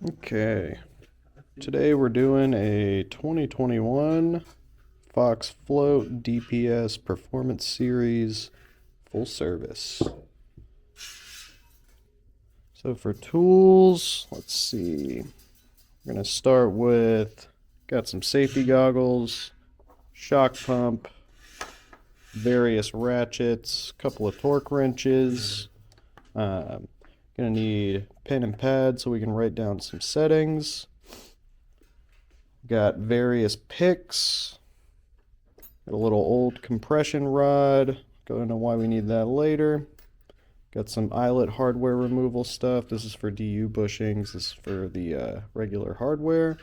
Okay, today we're doing a 2021 FOX Float DPS Performance Series full service. So for tools, let's see. We're going to start with, got some safety goggles, shock pump, various ratchets, a couple of torque wrenches. Gonna need pen and pad so we can write down some settings. Got various picks. Got a little old compression rod. Don't know why we need that later. Got some eyelet hardware removal stuff. This is for DU bushings. This is for the regular hardware.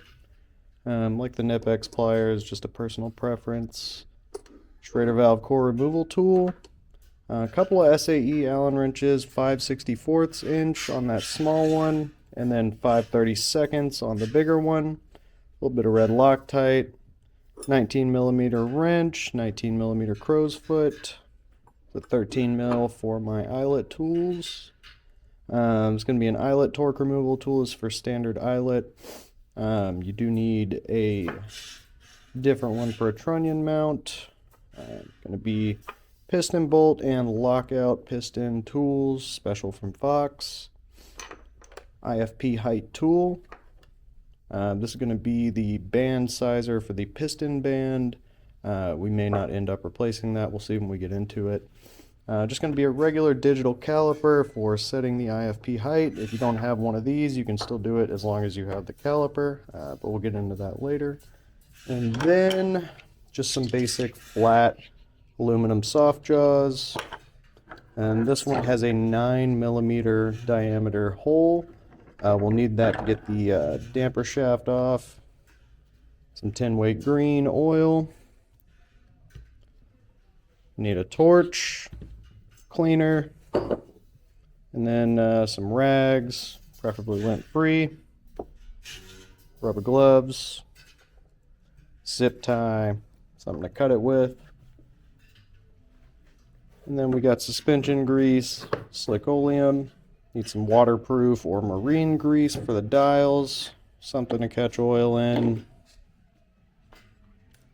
Like the Nip-X pliers, just a personal preference. Schrader valve core removal tool. A couple of SAE Allen wrenches, 5/64 inch on that small one, and then 5/32 on the bigger one. A little bit of red Loctite, 19mm wrench, 19mm crow's foot, the 13mm for my eyelet tools. It's going to be an eyelet torque removal tool. This is for standard eyelet. You do need a different one for a trunnion mount. Going to be piston bolt and lockout piston tools, special from Fox. IFP height tool. This is going to be the band sizer for the piston band. We may not end up replacing that. We'll see when we get into it. Just going to be a regular digital caliper for setting the IFP height. If you don't have one of these, you can still do it as long as you have the caliper, but we'll get into that later. And then just some basic flat aluminum soft jaws. And this one has a 9mm diameter hole. We'll need that to get the damper shaft off. Some 10-weight green oil. Need a torch, cleaner, and then some rags, preferably lint-free, rubber gloves, zip tie, something to cut it with. And then we got suspension grease, slick oleum. Need some waterproof or marine grease for the dials, something to catch oil in.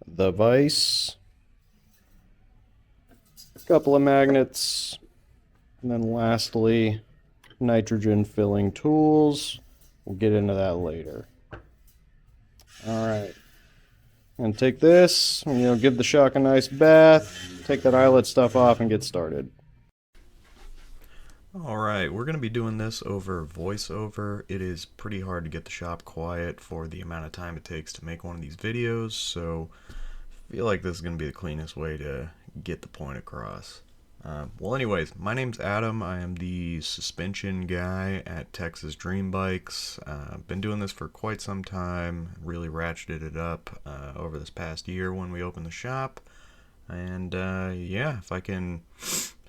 The vise. A couple of magnets. And then lastly, nitrogen filling tools. We'll get into that later. Alright. And take this, and, give the shock a nice bath, take that eyelet stuff off, and get started. Alright, we're going to be doing this over voiceover. It is pretty hard to get the shop quiet for the amount of time it takes to make one of these videos, so I feel like this is going to be the cleanest way to get the point across. Well anyways, my name's Adam. I am the suspension guy at Texas Dream Bikes. Been doing this for quite some time, really ratcheted it up over this past year when we opened the shop. And yeah, if I can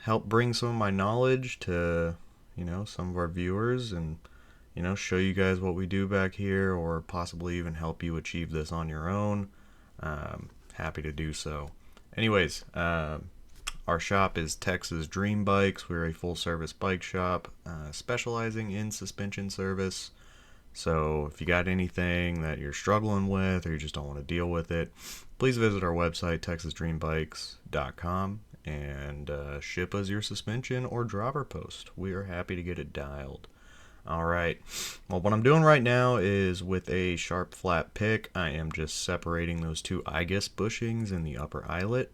help bring some of my knowledge to, some of our viewers and, show you guys what we do back here or possibly even help you achieve this on your own, happy to do so. Anyways, our shop is Texas Dream Bikes. We're a full-service bike shop specializing in suspension service. So if you got anything that you're struggling with or you just don't want to deal with it, please visit our website, texasdreambikes.com, and ship us your suspension or dropper post. We are happy to get it dialed. Alright, well what I'm doing right now is with a sharp flat pick, I am just separating those two IGUS bushings in the upper eyelet.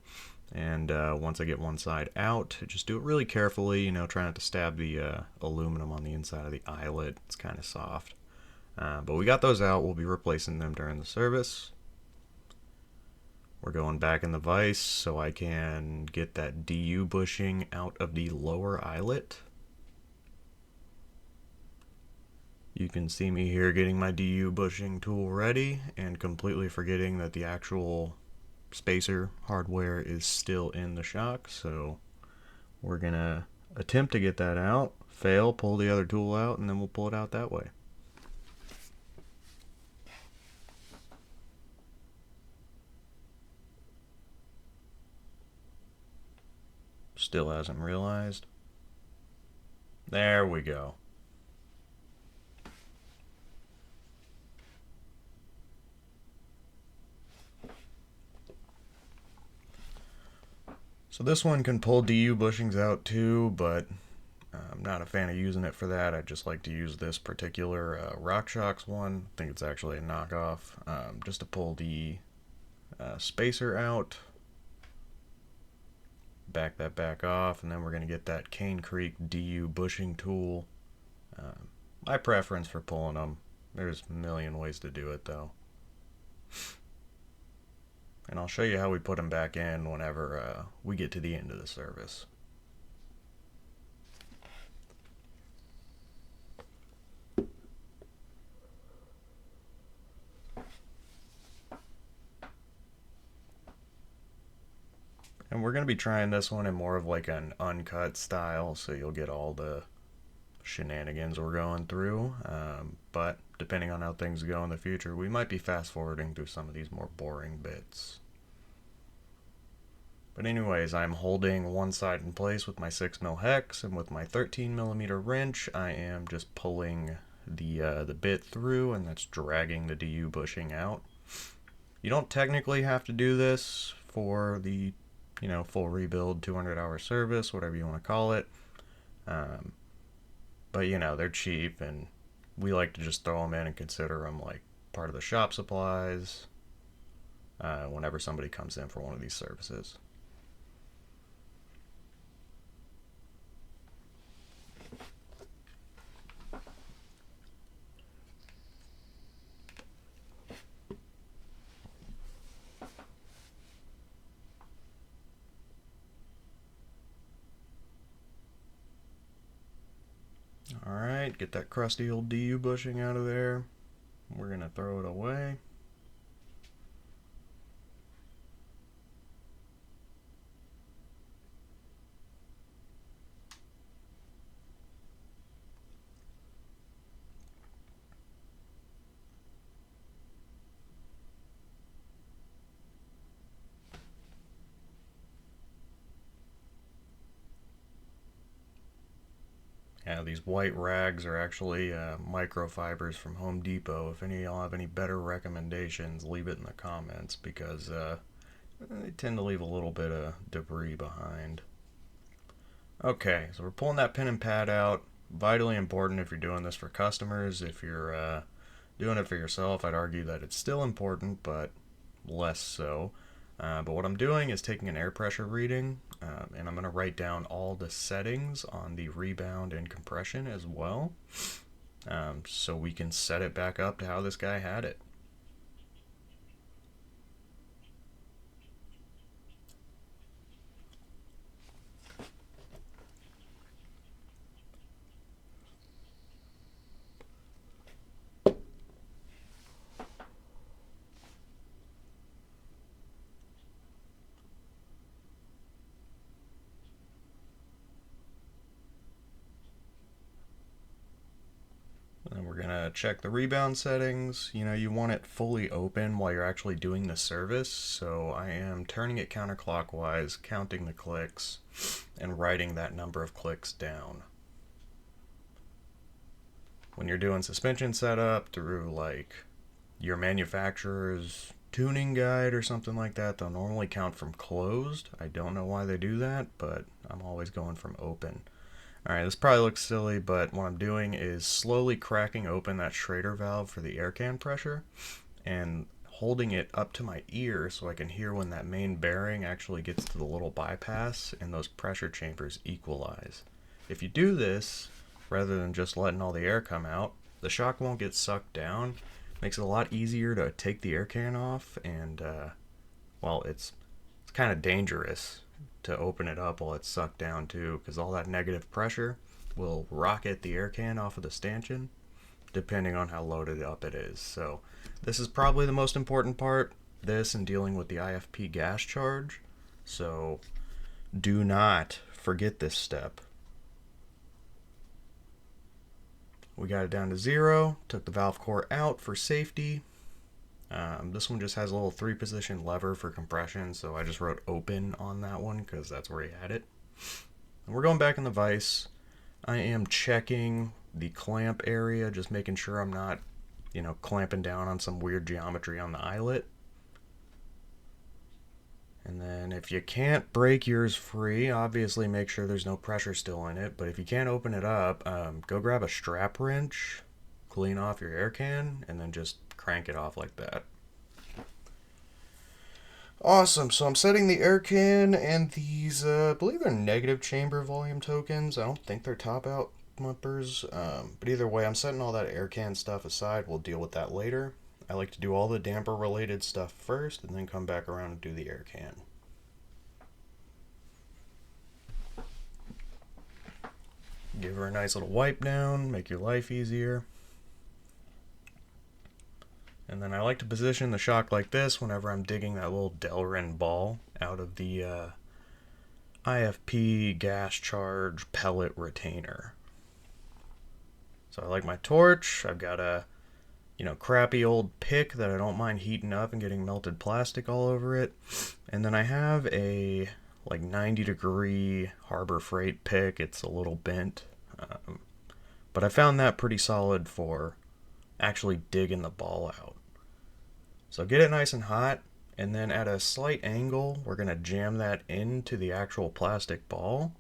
And once I get one side out, just do it really carefully, try not to stab the aluminum on the inside of the eyelet. It's kind of soft. But we got those out. We'll be replacing them during the service. We're going back in the vise so I can get that DU bushing out of the lower eyelet. You can see me here getting my DU bushing tool ready and completely forgetting that the actual spacer hardware is still in the shock, so we're gonna attempt to get that out, fail, pull the other tool out, and then we'll pull it out that way. Still hasn't realized. There we go. So this one can pull DU bushings out too, but I'm not a fan of using it for that. I just like to use this particular RockShox one. I think it's actually a knockoff, just to pull the spacer out, back that back off, and then we're going to get that Cane Creek DU bushing tool. My preference for pulling them. There's a million ways to do it though. And I'll show you how we put them back in whenever we get to the end of the service. And we're going to be trying this one in more of like an uncut style, so you'll get all the shenanigans we're going through. But depending on how things go in the future, we might be fast forwarding through some of these more boring bits. But anyways, I'm holding one side in place with my 6mm hex, and with my 13mm wrench, I am just pulling the bit through, and that's dragging the DU bushing out. You don't technically have to do this for the full rebuild, 200-hour service, whatever you want to call it. But they're cheap, and we like to just throw them in and consider them like part of the shop supplies whenever somebody comes in for one of these services. Alright, get that crusty old DU bushing out of there. We're going to throw it away. Yeah, these white rags are actually microfibers from Home Depot. If any of y'all have any better recommendations, leave it in the comments, because they tend to leave a little bit of debris behind. Okay, so we're pulling that pin and pad out. Vitally important if you're doing this for customers. If you're doing it for yourself, I'd argue that it's still important, but less so. But what I'm doing is taking an air pressure reading, and I'm going to write down all the settings on the rebound and compression as well, so we can set it back up to how this guy had it. And we're gonna check the rebound settings. You want it fully open while you're actually doing the service, so I am turning it counterclockwise, counting the clicks, and writing that number of clicks down. When you're doing suspension setup through like your manufacturer's tuning guide or something like that, they'll normally count from closed. I don't know why they do that, but I'm always going from open. Alright, this probably looks silly, but what I'm doing is slowly cracking open that Schrader valve for the air can pressure and holding it up to my ear so I can hear when that main bearing actually gets to the little bypass and those pressure chambers equalize. If you do this, rather than just letting all the air come out, the shock won't get sucked down. Makes it a lot easier to take the air can off, and well, it's kind of dangerous to open it up while it's sucked down too, because all that negative pressure will rocket the air can off of the stanchion depending on how loaded up it is. So this is probably the most important part, this and dealing with the IFP gas charge, so do not forget this step. We got it down to 0, took the valve core out for safety. This one just has a little 3-position lever for compression, so I just wrote open on that one because that's where he had it. And we're going back in the vise. I am checking the clamp area, just making sure I'm not, clamping down on some weird geometry on the eyelet. And then if you can't break yours free, obviously make sure there's no pressure still in it. But if you can't open it up, go grab a strap wrench, clean off your air can, and then just crank it off like that. Awesome, so I'm setting the air can and these, I believe they're negative chamber volume tokens. I don't think they're top out mumpers, but either way, I'm setting all that air can stuff aside. We'll deal with that later. I like to do all the damper related stuff first and then come back around and do the air can. Give her a nice little wipe down, make your life easier. And then I like to position the shock like this whenever I'm digging that little Delrin ball out of the IFP gas charge pellet retainer. So I like my torch. I've got a crappy old pick that I don't mind heating up and getting melted plastic all over it. And then I have a like 90-degree Harbor Freight pick. It's a little bent, but I found that pretty solid for actually digging the ball out. So get it nice and hot, and then at a slight angle, we're going to jam that into the actual plastic ball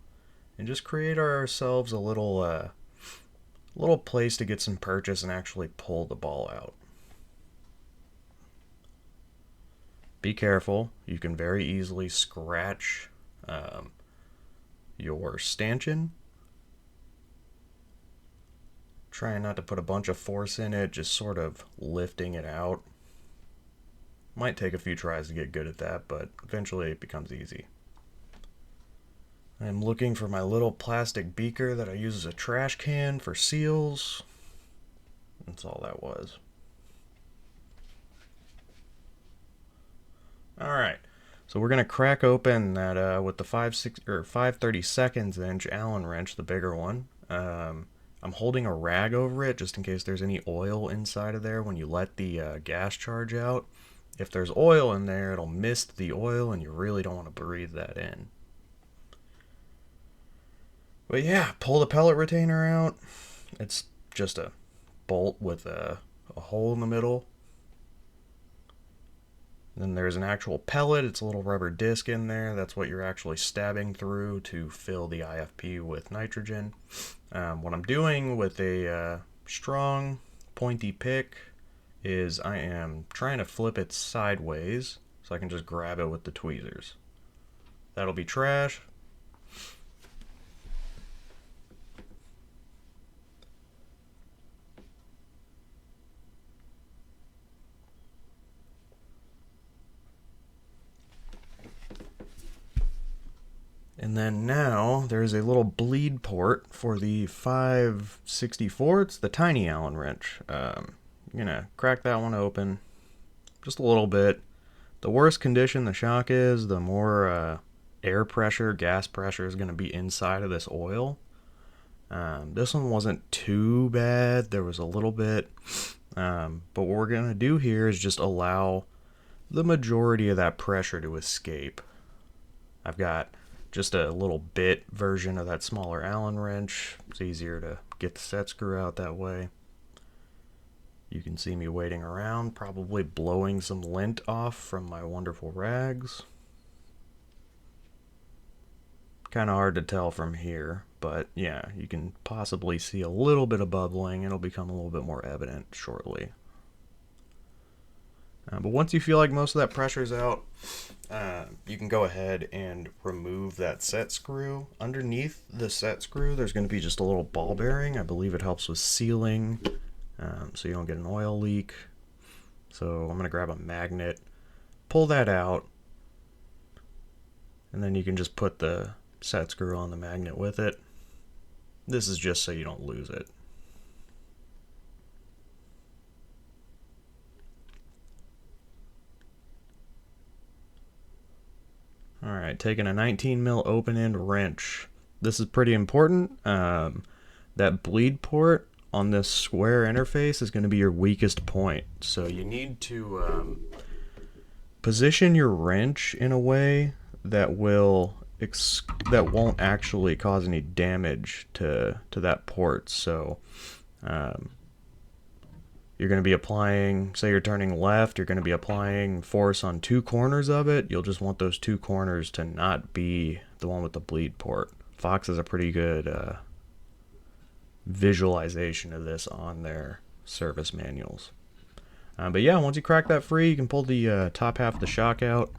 and just create ourselves a little place to get some purchase and actually pull the ball out. Be careful, you can very easily scratch your stanchion. Trying not to put a bunch of force in it, just sort of lifting it out. Might take a few tries to get good at that, but eventually it becomes easy. I'm looking for my little plastic beaker that I use as a trash can for seals. That's all that was. Alright, so we're going to crack open that with the 5/32 inch Allen wrench, the bigger one. I'm holding a rag over it just in case there's any oil inside of there when you let the gas charge out. If there's oil in there, it'll mist the oil and you really don't want to breathe that in. But yeah, pull the pellet retainer out. It's just a bolt with a hole in the middle. Then there's an actual pellet. It's a little rubber disc in there. That's what you're actually stabbing through to fill the IFP with nitrogen. What I'm doing with a strong, pointy pick is I am trying to flip it sideways so I can just grab it with the tweezers. That'll be trash. And then now there's a little bleed port for the 5/64. It's the tiny Allen wrench. I'm gonna crack that one open just a little bit. The worse condition the shock is, the more air pressure, gas pressure is gonna be inside of this oil. This one wasn't too bad. There was a little bit, but what we're gonna do here is just allow the majority of that pressure to escape. I've got just a little bit version of that smaller Allen wrench. It's easier to get the set screw out that way. You can see me waiting around, probably blowing some lint off from my wonderful rags. Kind of hard to tell from here, but yeah, you can possibly see a little bit of bubbling. It'll become a little bit more evident shortly. But once you feel like most of that pressure's out, you can go ahead and remove that set screw. Underneath the set screw, there's going to be just a little ball bearing. I believe it helps with sealing, so you don't get an oil leak. So I'm going to grab a magnet, pull that out, and then you can just put the set screw on the magnet with it. This is just so you don't lose it. Alright, taking a 19 mil open end wrench. This is pretty important. That bleed port on this square interface is going to be your weakest point. So you need to position your wrench in a way that won't actually cause any damage to that port. So your you're going to be applying, say you're turning left, you're going to be applying force on 2 corners of it. You'll just want those 2 corners to not be the one with the bleed port. Fox has a pretty good visualization of this on their service manuals. But yeah, once you crack that free, you can pull the top half of the shock out.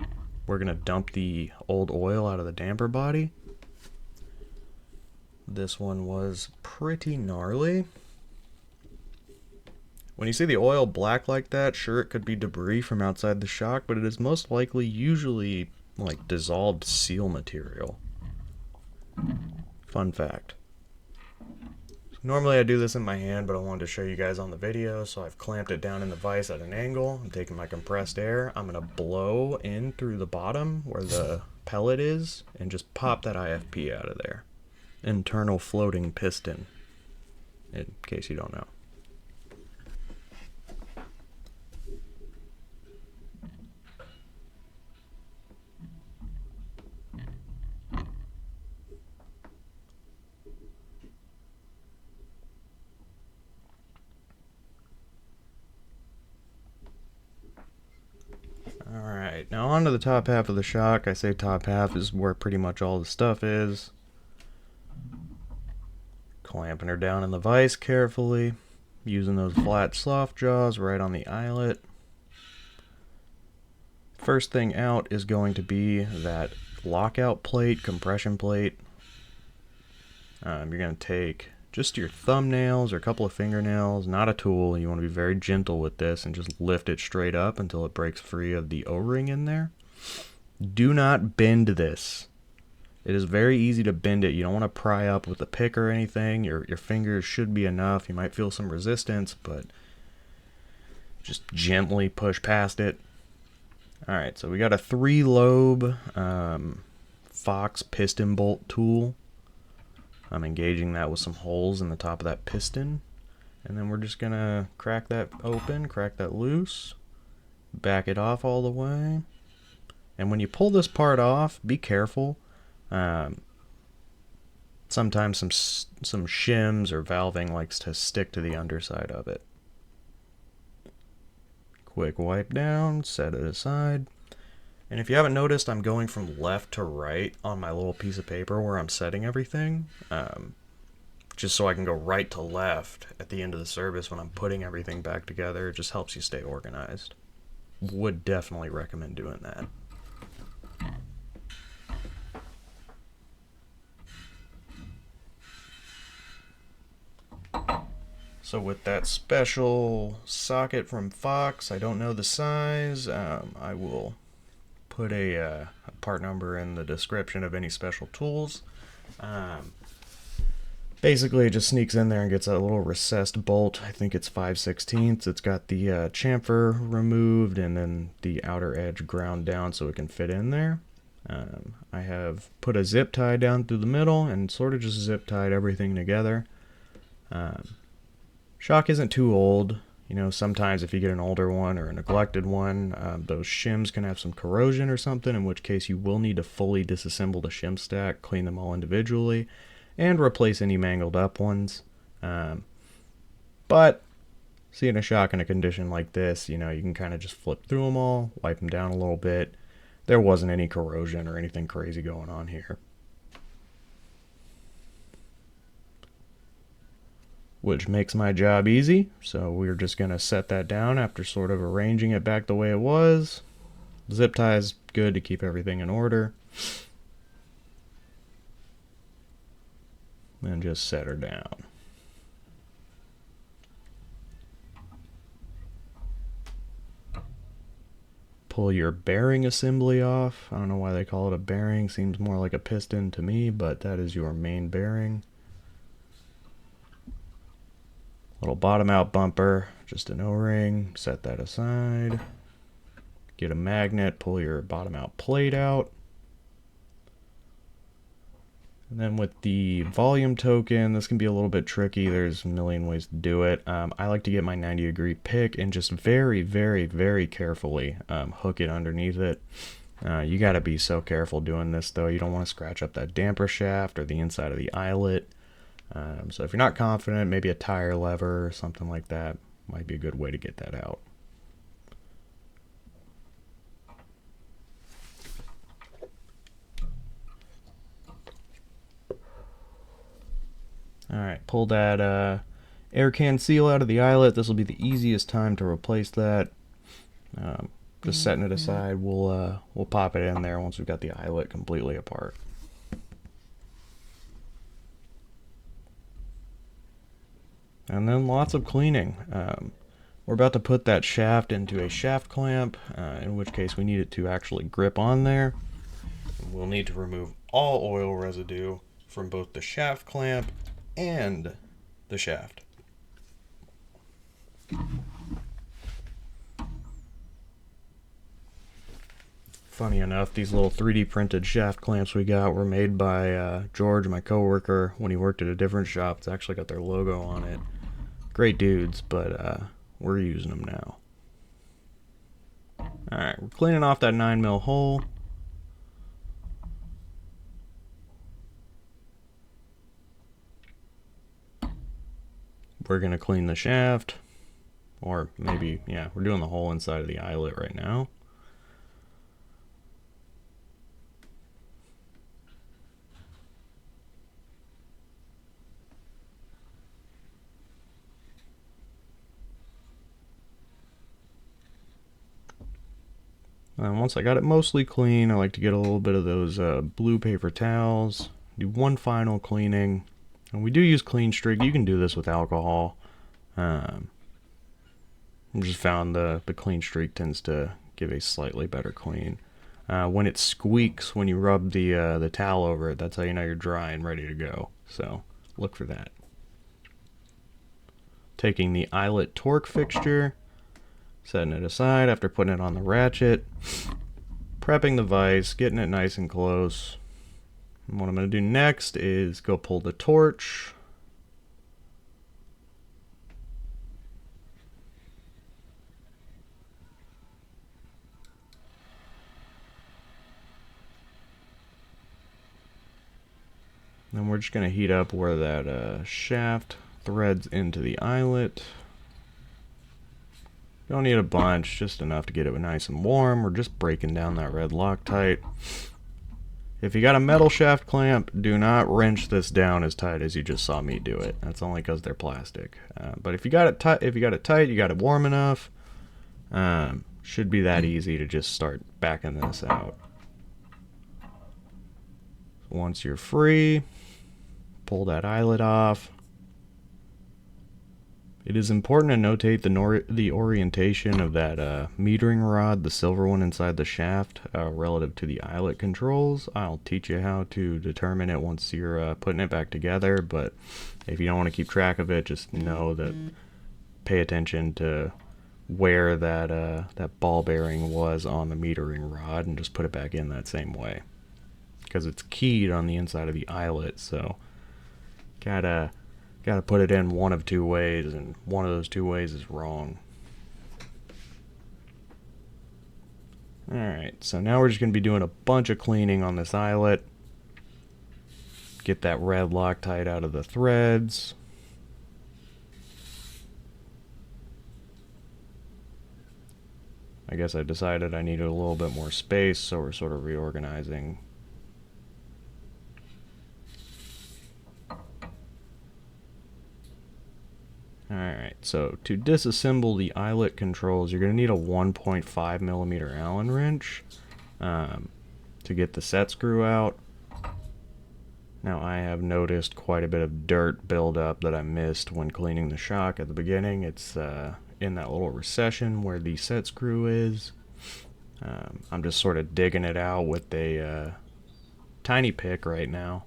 We're going to dump the old oil out of the damper body. This one was pretty gnarly. When you see the oil black like that, sure, it could be debris from outside the shock, but it is most likely usually like dissolved seal material. Fun fact. Normally I do this in my hand, but I wanted to show you guys on the video, so I've clamped it down in the vise at an angle. I'm taking my compressed air. I'm going to blow in through the bottom where the pellet is and just pop that IFP out of there. Internal floating piston, in case you don't know. Alright, now onto the top half of the shock. I say top half is where pretty much all the stuff is. Clamping her down in the vise carefully, using those flat soft jaws right on the eyelet. First thing out is going to be that lockout plate, compression plate. You're going to take just your thumbnails or a couple of fingernails, not a tool. You want to be very gentle with this and just lift it straight up until it breaks free of the O-ring in there. Do not bend this. It is very easy to bend it. You don't want to pry up with a pick or anything. Your fingers should be enough. You might feel some resistance, but just gently push past it. Alright, so we got a 3-lobe FOX piston bolt tool. I'm engaging that with some holes in the top of that piston. And then we're just going to crack that open, crack that loose, back it off all the way. And when you pull this part off, be careful. Sometimes some shims or valving likes to stick to the underside of it. Quick wipe down, set it aside. And if you haven't noticed, I'm going from left to right on my little piece of paper where I'm setting everything. Just so I can go right to left at the end of the service when I'm putting everything back together. It just helps you stay organized. Would definitely recommend doing that. So with that special socket from Fox, I don't know the size, I will put a part number in the description of any special tools. Basically it just sneaks in there and gets a little recessed bolt. I think it's 5/16. It's got the chamfer removed and then the outer edge ground down so it can fit in there. I have put a zip tie down through the middle and sort of just zip tied everything together. Shock isn't too old. You know, sometimes if you get an older one or a neglected one, those shims can have some corrosion or something, in which case you will need to fully disassemble the shim stack, clean them all individually, and replace any mangled up ones. But seeing a shock in a condition like this, you know, you can kind of just flip through them all, wipe them down a little bit. There wasn't any corrosion or anything crazy going on here, which makes my job easy. So we're just going to set that down after sort of arranging it back the way it was. Zip tie is good to keep everything in order. And just set her down. Pull your bearing assembly off. I don't know why they call it a bearing. Seems more like a piston to me, but that is your main bearing. Little bottom out bumper, just an O-ring, set that aside. Get a magnet, pull your bottom out plate out. And then with the volume token, this can be a little bit tricky. There's a million ways to do it. I like to get my 90-degree pick and just very, very, very carefully hook it underneath it. You got to be so careful doing this, though. You don't want to scratch up that damper shaft or the inside of the eyelet. So if you're not confident, maybe a tire lever or something like that might be a good way to get that out. Alright, pull that air can seal out of the eyelet. This will be the easiest time to replace that. Just setting it aside, we'll pop it in there once we've got the eyelet completely apart. And then lots of cleaning. We're about to put that shaft into a shaft clamp, in which case we need it to actually grip on there. We'll need to remove all oil residue from both the shaft clamp and the shaft. Funny enough, these little 3D printed shaft clamps we got were made by George, my coworker, when he worked at a different shop. It's actually got their logo on it. Great dudes, but we're using them now. Alright, we're cleaning off that 9mm hole. We're going to clean the shaft. Or maybe, yeah, we're doing the hole inside of the eyelet right now. And once I got it mostly clean, I like to get a little bit of those blue paper towels, do one final cleaning. And we do use clean streak. You can do this with alcohol. I just found the clean streak tends to give a slightly better clean. When it squeaks when you rub the towel over it, that's how you know you're dry and ready to go. So look for that. Taking the eyelet torque fixture, setting it aside after putting it on the ratchet, prepping the vise, getting it nice and close. And what I'm going to do next is go pull the torch. Then we're just going to heat up where that shaft threads into the eyelet. Don't need a bunch, just enough to get it nice and warm. We're just breaking down that red Loctite. If you got a metal shaft clamp, do not wrench this down as tight as you just saw me do it. That's only because they're plastic. But if you got it tight, you got it warm enough. Should be that easy to just start backing this out. Once you're free, pull that eyelet off. It is important to notate the orientation of that metering rod, the silver one inside the shaft, relative to the eyelet controls. I'll teach you how to determine it once you're putting it back together, but if you don't want to keep track of it, just know that pay attention to where that ball bearing was on the metering rod and just put it back in that same way. Because it's keyed on the inside of the eyelet, so gotta put it in one of two ways, and one of those two ways is wrong. Alright, so now we're just going to be doing a bunch of cleaning on this eyelet. Get that red Loctite out of the threads. I guess I decided I needed a little bit more space, so we're sort of reorganizing. Alright, so to disassemble the eyelet controls, you're going to need a 1.5mm Allen wrench to get the set screw out. Now I have noticed quite a bit of dirt buildup that I missed when cleaning the shock at the beginning. It's in that little recession where the set screw is. I'm just sort of digging it out with a tiny pick right now.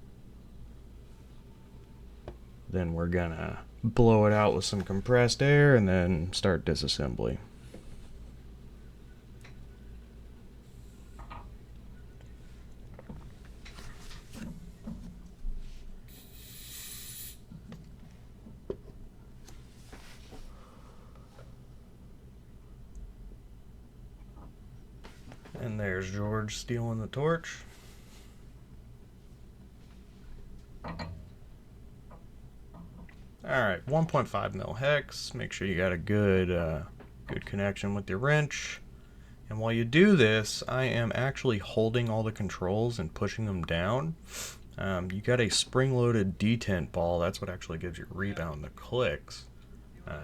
Then we're gonna blow it out with some compressed air and then start disassembly. And there's George stealing the torch. Alright, 1.5 mil hex. Make sure you got a good connection with your wrench. And while you do this, I am actually holding all the controls and pushing them down. You got a spring-loaded detent ball. That's what actually gives you rebound the clicks.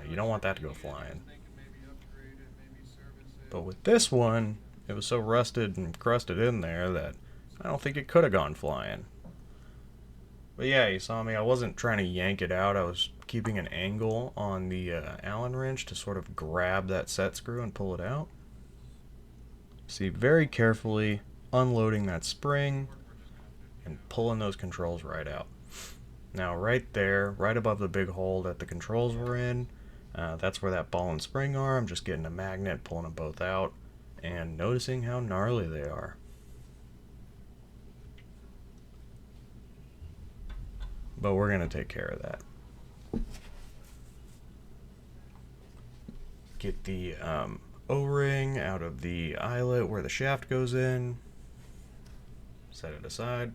You don't want that to go flying. But with this one, it was so rusted and crusted in there that I don't think it could have gone flying. But yeah, you saw me. I wasn't trying to yank it out. I was keeping an angle on the Allen wrench to sort of grab that set screw and pull it out. See, very carefully unloading that spring and pulling those controls right out. Now right there, right above the big hole that the controls were in, that's where that ball and spring are. I'm just getting a magnet, pulling them both out, and noticing how gnarly they are. But we're going to take care of that. Get the O-ring out of the eyelet where the shaft goes in. Set it aside.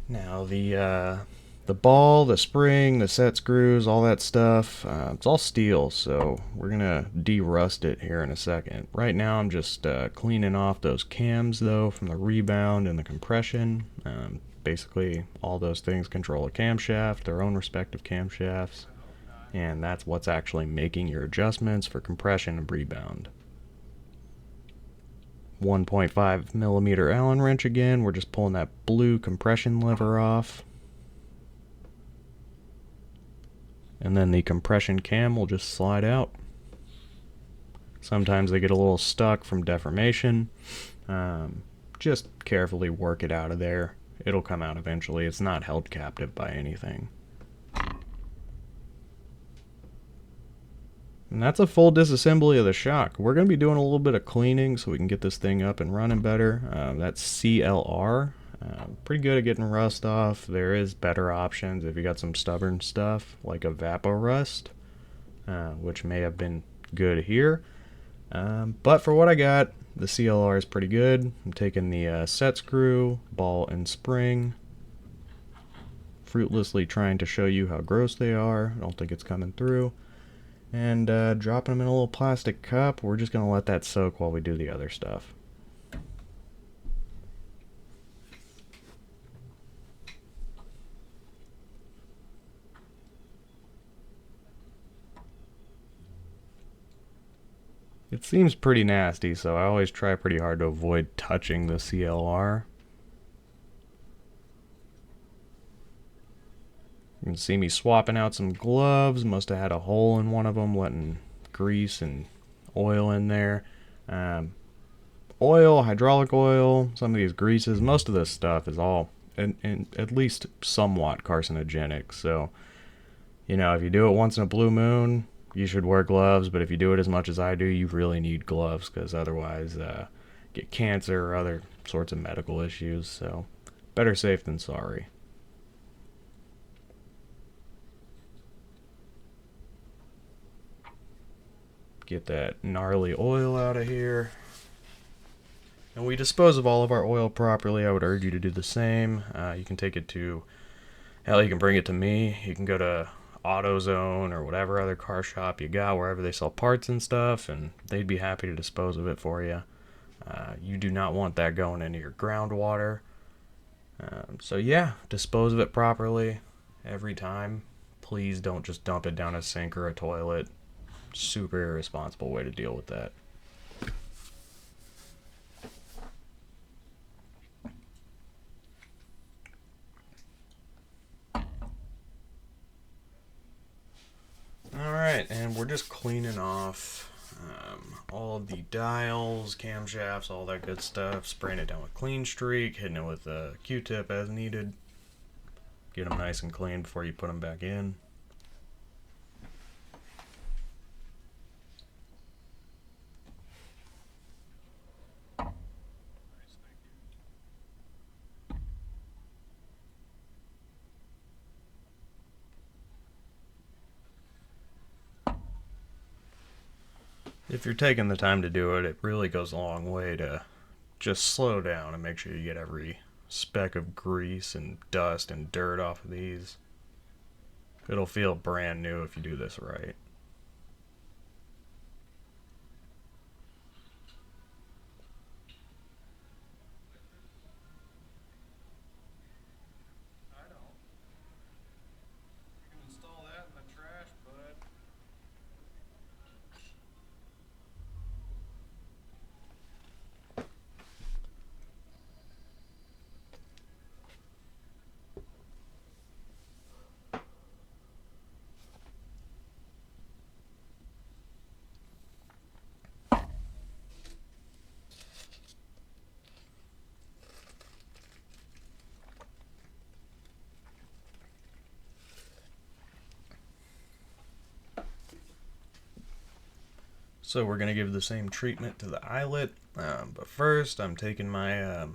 Now the ball, the spring, the set screws, all that stuff, it's all steel, so we're gonna de-rust it here in a second. Right now I'm just cleaning off those cams though from the rebound and the compression. Basically all those things control a camshaft, their own respective camshafts, and that's what's actually making your adjustments for compression and rebound. 1.5 millimeter Allen wrench again. We're just pulling that blue compression lever off. And then the compression cam will just slide out. Sometimes they get a little stuck from deformation. Just carefully work it out of there. It'll come out eventually. It's not held captive by anything. And that's a full disassembly of the shock. We're going to be doing a little bit of cleaning so we can get this thing up and running better. That's CLR. Pretty good at getting rust off. There is better options if you got some stubborn stuff like a Vaporust, which may have been good here. But for what I got, the CLR is pretty good. I'm taking the set screw, ball, and spring. Fruitlessly trying to show you how gross they are. I don't think it's coming through. And dropping them in a little plastic cup. We're just going to let that soak while we do the other stuff. It seems pretty nasty, so I always try pretty hard to avoid touching the CLR. You can see me swapping out some gloves. Must have had a hole in one of them, letting grease and oil in there. Oil, hydraulic oil, some of these greases, most of this stuff is all in at least somewhat carcinogenic. So, you know, if you do it once in a blue moon, you should wear gloves. But if you do it as much as I do, you really need gloves, because otherwise get cancer or other sorts of medical issues. So better safe than sorry. Get that gnarly oil out of here. And we dispose of all of our oil properly. I would urge you to do the same. You can take it to, hell, you can bring it to me. You can go to AutoZone or whatever other car shop you got, wherever they sell parts and stuff, and they'd be happy to dispose of it for you. You do not want that going into your groundwater. So yeah, dispose of it properly every time. Please don't just dump it down a sink or a toilet. Super irresponsible way to deal with that. Alright, and we're just cleaning off all of the dials, camshafts, all that good stuff. Spraying it down with Clean Streak, hitting it with a Q-tip as needed. Get them nice and clean before you put them back in. If you're taking the time to do it, it really goes a long way to just slow down and make sure you get every speck of grease and dust and dirt off of these. It'll feel brand new if you do this right. So we're going to give the same treatment to the eyelet, but first I'm taking my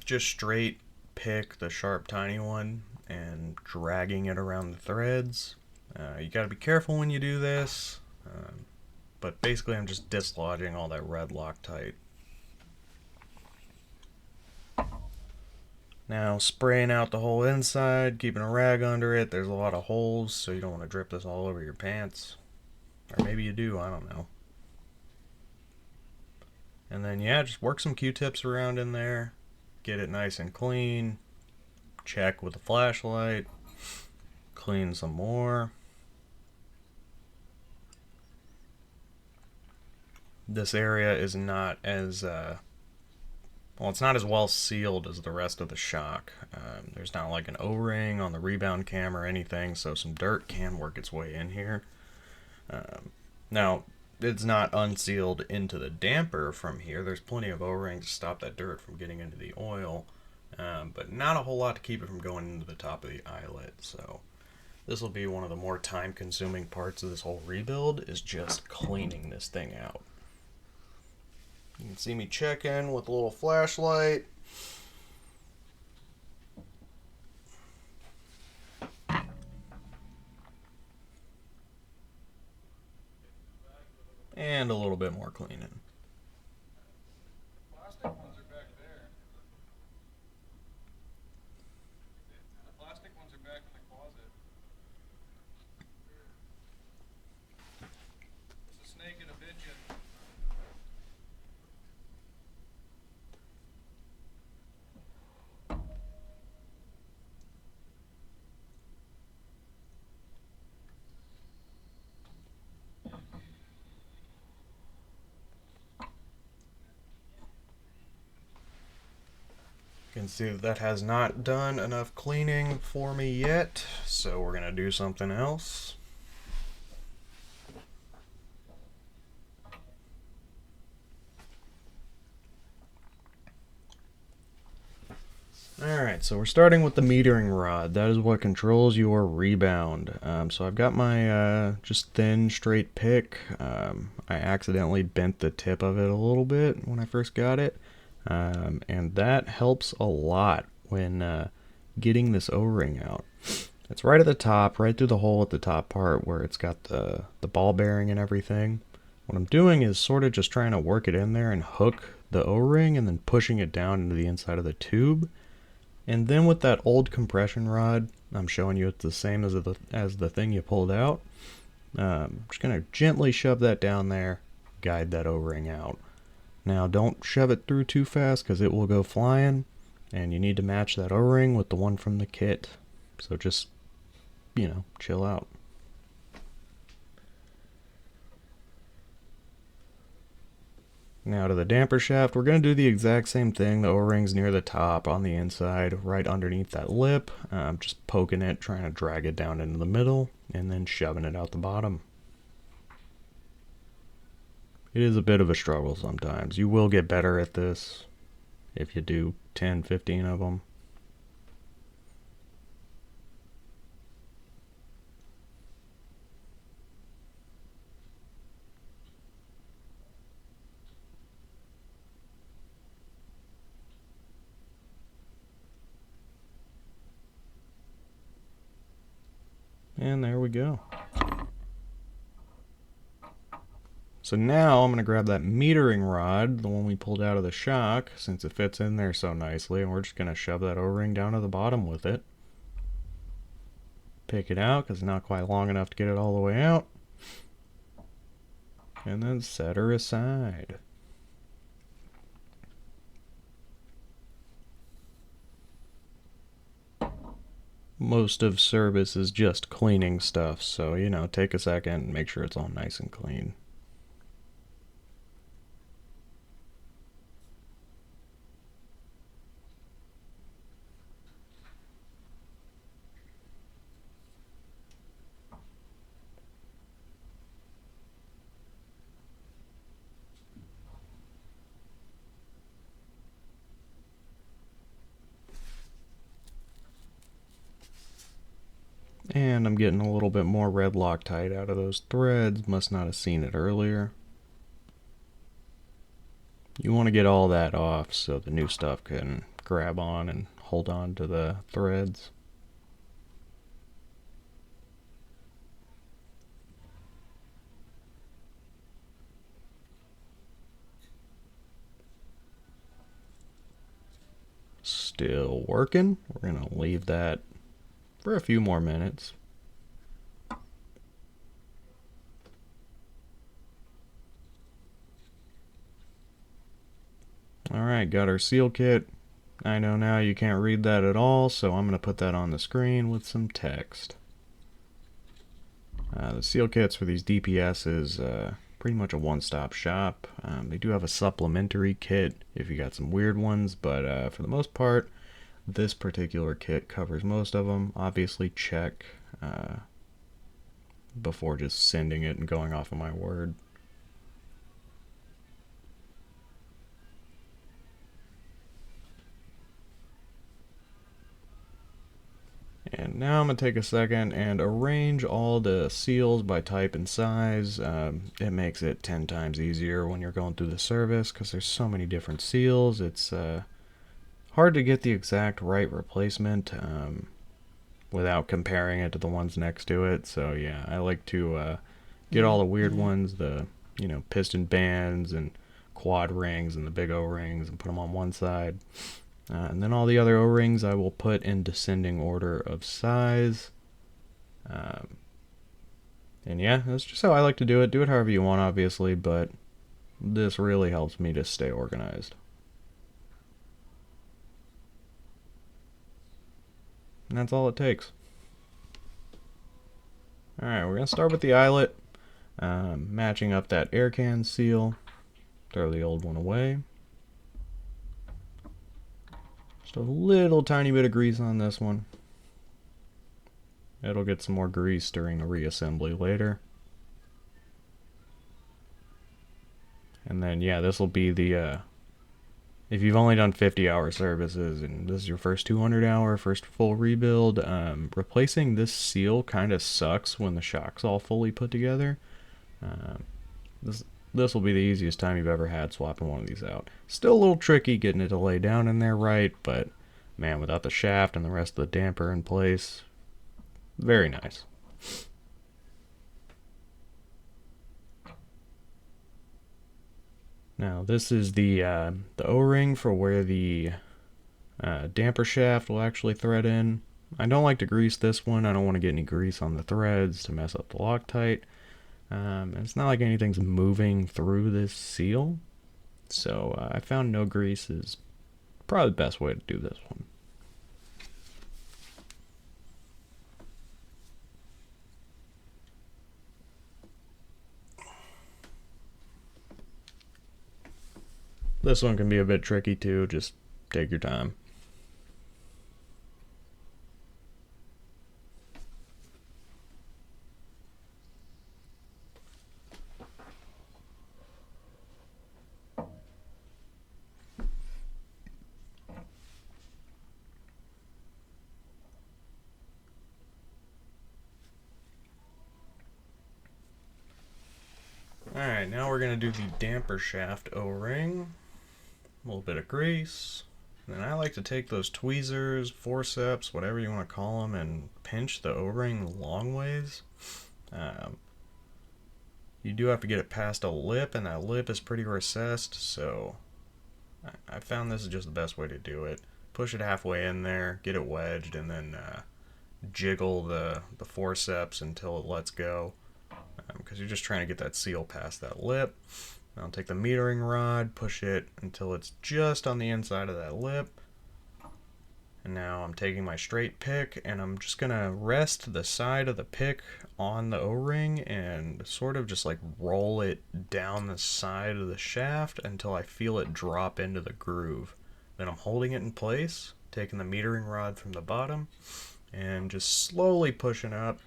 just straight pick, the sharp tiny one, and dragging it around the threads. You got to be careful when you do this, but basically I'm just dislodging all that red Loctite. Now spraying out the whole inside, keeping a rag under it. There's a lot of holes, so you don't want to drip this all over your pants. Or maybe you do, I don't know. And then, yeah, just work some Q-tips around in there. Get it nice and clean. Check with a flashlight. Clean some more. This area is not as, well, it's not as well sealed as the rest of the shock. There's not like an O-ring on the rebound cam or anything, so some dirt can work its way in here. Now, it's not unsealed into the damper from here. There's plenty of O-rings to stop that dirt from getting into the oil, but not a whole lot to keep it from going into the top of the eyelet. So this will be one of the more time-consuming parts of this whole rebuild, is just cleaning this thing out. You can see me check in with a little flashlight. And a little bit more cleaning. Plastic ones are back there. The plastic ones are back in the closet. It's a snake and a pigeon. You can see that has not done enough cleaning for me yet, so we're gonna do something else. Alright, so we're starting with the metering rod. That is what controls your rebound. So I've got my just thin, straight pick. I accidentally bent the tip of it a little bit when I first got it. And that helps a lot when getting this O-ring out. It's right at the top, right through the hole at the top part where it's got the ball bearing and everything. What I'm doing is sort of just trying to work it in there and hook the O-ring and then pushing it down into the inside of the tube. And then with that old compression rod, I'm showing you it's the same as the thing you pulled out. I'm just going to gently shove that down there, guide that O-ring out. Now don't shove it through too fast because it will go flying, and you need to match that O-ring with the one from the kit. So just, you know, chill out. Now to the damper shaft, we're going to do the exact same thing. The O-ring's near the top on the inside, right underneath that lip. Just poking it, trying to drag it down into the middle, and then shoving it out the bottom. It is a bit of a struggle sometimes. You will get better at this if you do 10, 15 of them. And there we go. So now I'm going to grab that metering rod, the one we pulled out of the shock, since it fits in there so nicely, and we're just going to shove that O-ring down to the bottom with it. Pick it out, because it's not quite long enough to get it all the way out. And then set her aside. Most of service is just cleaning stuff, so, you know, take a second and make sure it's all nice and clean. And I'm getting a little bit more red Loctite out of those threads. Must not have seen it earlier. You want to get all that off so the new stuff can grab on and hold on to the threads. Still working. We're going to leave that for a few more minutes. Alright, got our seal kit. I know now you can't read that at all, so I'm going to put that on the screen with some text. The seal kits for these DPS is pretty much a one-stop shop. They do have a supplementary kit if you got some weird ones, but for the most part, this particular kit covers most of them. Obviously check before just sending it and going off of my word. And now I'm going to take a second and arrange all the seals by type and size. It makes it 10 times easier when you're going through the service because there's so many different seals. It's hard to get the exact right replacement without comparing it to the ones next to it. So yeah, I like to get all the weird ones, the piston bands and quad rings and the big O-rings, and put them on one side. And then all the other O-rings I will put in descending order of size. And yeah, that's just how I like to do it. Do it however you want, obviously, but this really helps me to stay organized. And that's all it takes. Alright, we're going to start with the eyelet. Matching up that air can seal. Throw the old one away. Just a little tiny bit of grease on this one. It'll get some more grease during the reassembly later. And then yeah, this will be the if you've only done 50-hour services and this is your first 200-hour, first full rebuild, replacing this seal kind of sucks when the shock's all fully put together. This will be the easiest time you've ever had swapping one of these out. Still a little tricky getting it to lay down in there right, but man, without the shaft and the rest of the damper in place, very nice. Now this is the O-ring for where the damper shaft will actually thread in. I don't like to grease this one. I don't want to get any grease on the threads to mess up the Loctite. It's not like anything's moving through this seal, so I found no grease is probably the best way to do this one. This one can be a bit tricky too, just take your time. Alright, now we're going to do the damper shaft O-ring. A little bit of grease. And I like to take those tweezers, forceps, whatever you want to call them, and pinch the O-ring long ways. You do have to get it past a lip, and that lip is pretty recessed, so I found this is just the best way to do it. Push it halfway in there, get it wedged, and then jiggle the forceps until it lets go, because you're just trying to get that seal past that lip. I'll take the metering rod, push it until it's just on the inside of that lip. And now I'm taking my straight pick, and I'm just gonna rest the side of the pick on the O-ring and sort of just like roll it down the side of the shaft until I feel it drop into the groove. Then I'm holding it in place, taking the metering rod from the bottom and just slowly pushing up.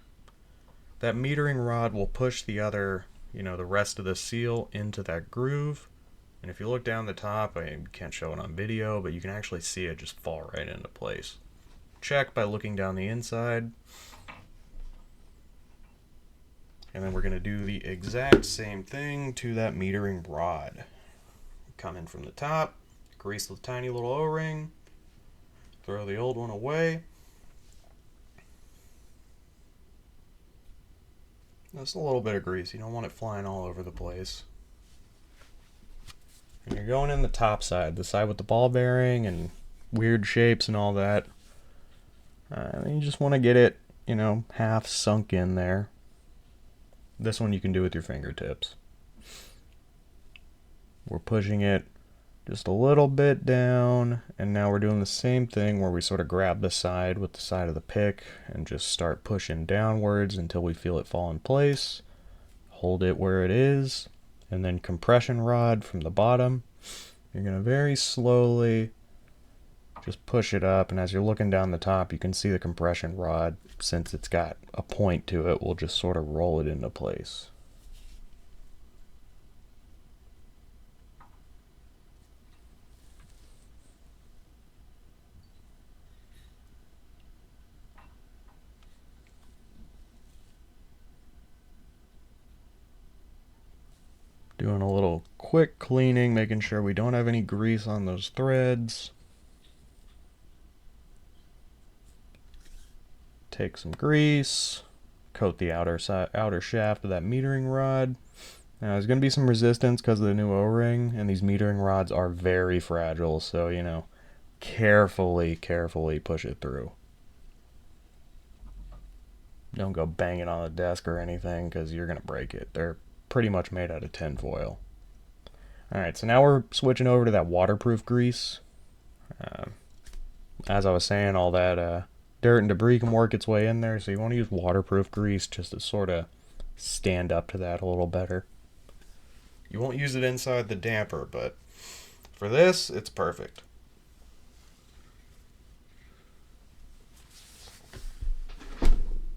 That metering rod will push the other, the rest of the seal into that groove. And if you look down the top, I can't show it on video, but you can actually see it just fall right into place. Check by looking down the inside. And then we're going to do the exact same thing to that metering rod. Come in from the top, grease the tiny little O-ring, throw the old one away. Just a little bit of grease, you don't want it flying all over the place. And you're going in the top side, the side with the ball bearing and weird shapes and all that. You just want to get it, half sunk in there. This one you can do with your fingertips. We're pushing it just a little bit down, and now we're doing the same thing where we sort of grab the side with the side of the pick and just start pushing downwards until we feel it fall in place. Hold it where it is. And then compression rod from the bottom. You're going to very slowly just push it up, and as you're looking down the top, you can see the compression rod, since it's got a point to it, will just sort of roll it into place. Doing a little quick cleaning, making sure we don't have any grease on those threads. Take some grease, coat the outer shaft of that metering rod. Now there's going to be some resistance because of the new O-ring, and these metering rods are very fragile, so carefully push it through. Don't go banging on the desk or anything, because you're going to break it. They're pretty much made out of tin foil. Alright, so now we're switching over to that waterproof grease. As I was saying, all that dirt and debris can work its way in there, so you want to use waterproof grease just to sort of stand up to that a little better. You won't use it inside the damper, but for this, it's perfect.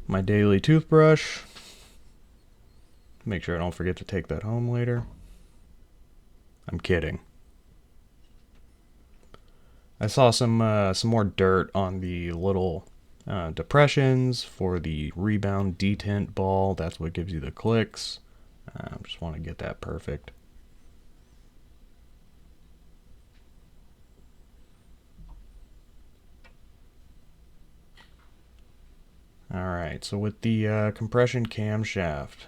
My daily toothbrush. Make sure I don't forget to take that home later. I'm kidding. I saw some more dirt on the little depressions for the rebound detent ball. That's what gives you the clicks. Just want to get that perfect. Alright, so with the compression camshaft,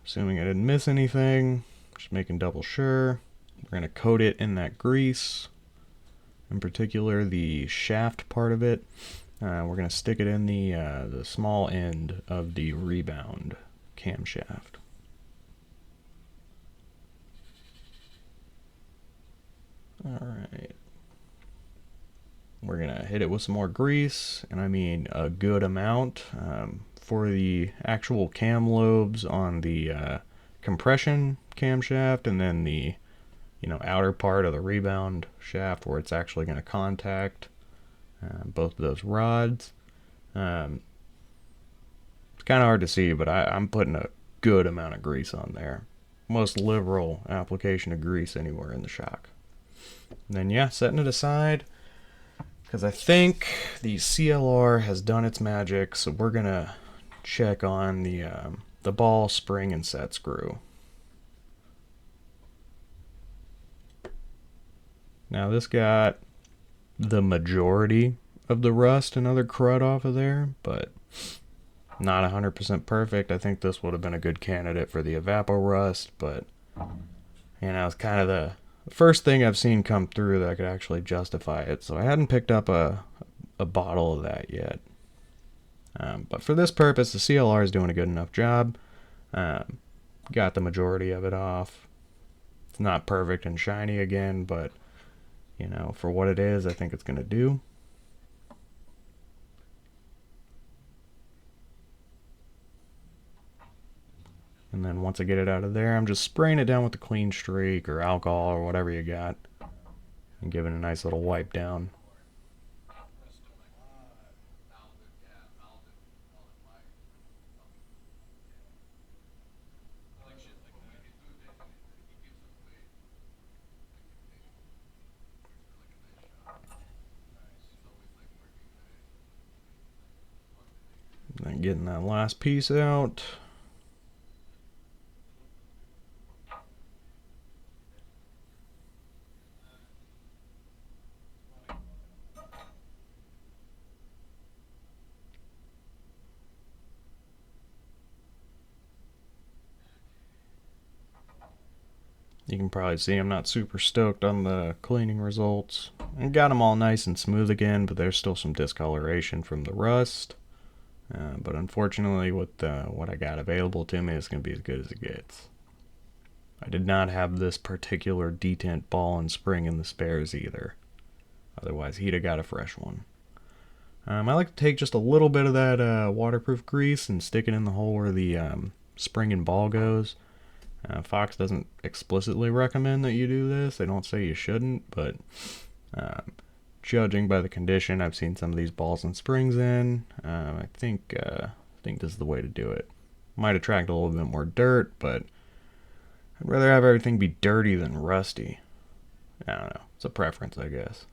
assuming I didn't miss anything, just making double sure, we're going to coat it in that grease. In particular, the shaft part of it. We're going to stick it in the small end of the rebound camshaft. Alright. We're going to hit it with some more grease, and I mean a good amount. For the actual cam lobes on the compression camshaft, and then the outer part of the rebound shaft where it's actually going to contact both of those rods. It's kind of hard to see, but I'm putting a good amount of grease on there. Most liberal application of grease anywhere in the shock. And then yeah, setting it aside, because I think the CLR has done its magic, so we're going to check on the ball, spring, and set screw. Now this got the majority of the rust and other crud off of there, but Not 100% perfect. I think this would have been a good candidate for the evapor rust, but you know, it's kind of the first thing I've seen come through that could actually justify it. So I hadn't picked up a bottle of that yet. But for this purpose, the CLR is doing a good enough job. Got the majority of it off. It's not perfect and shiny again, but you know, for what it is, I think it's going to do. And then once I get it out of there, I'm just spraying it down with the clean streak or alcohol or whatever you got and giving it a nice little wipe down. And then getting that last piece out. You can probably see I'm not super stoked on the cleaning results. I got them all nice and smooth again, but there's still some discoloration from the rust. But unfortunately, with what I got available to me, it's going to be as good as it gets. I did not have this particular detent ball and spring in the spares either. Otherwise, he'd have got a fresh one. I like to take just a little bit of that waterproof grease and stick it in the hole where the spring and ball goes. Fox doesn't explicitly recommend that you do this. They don't say you shouldn't, but judging by the condition I've seen some of these balls and springs in, I think this is the way to do it. Might attract a little bit more dirt, but I'd rather have everything be dirty than rusty. I don't know. It's a preference, I guess.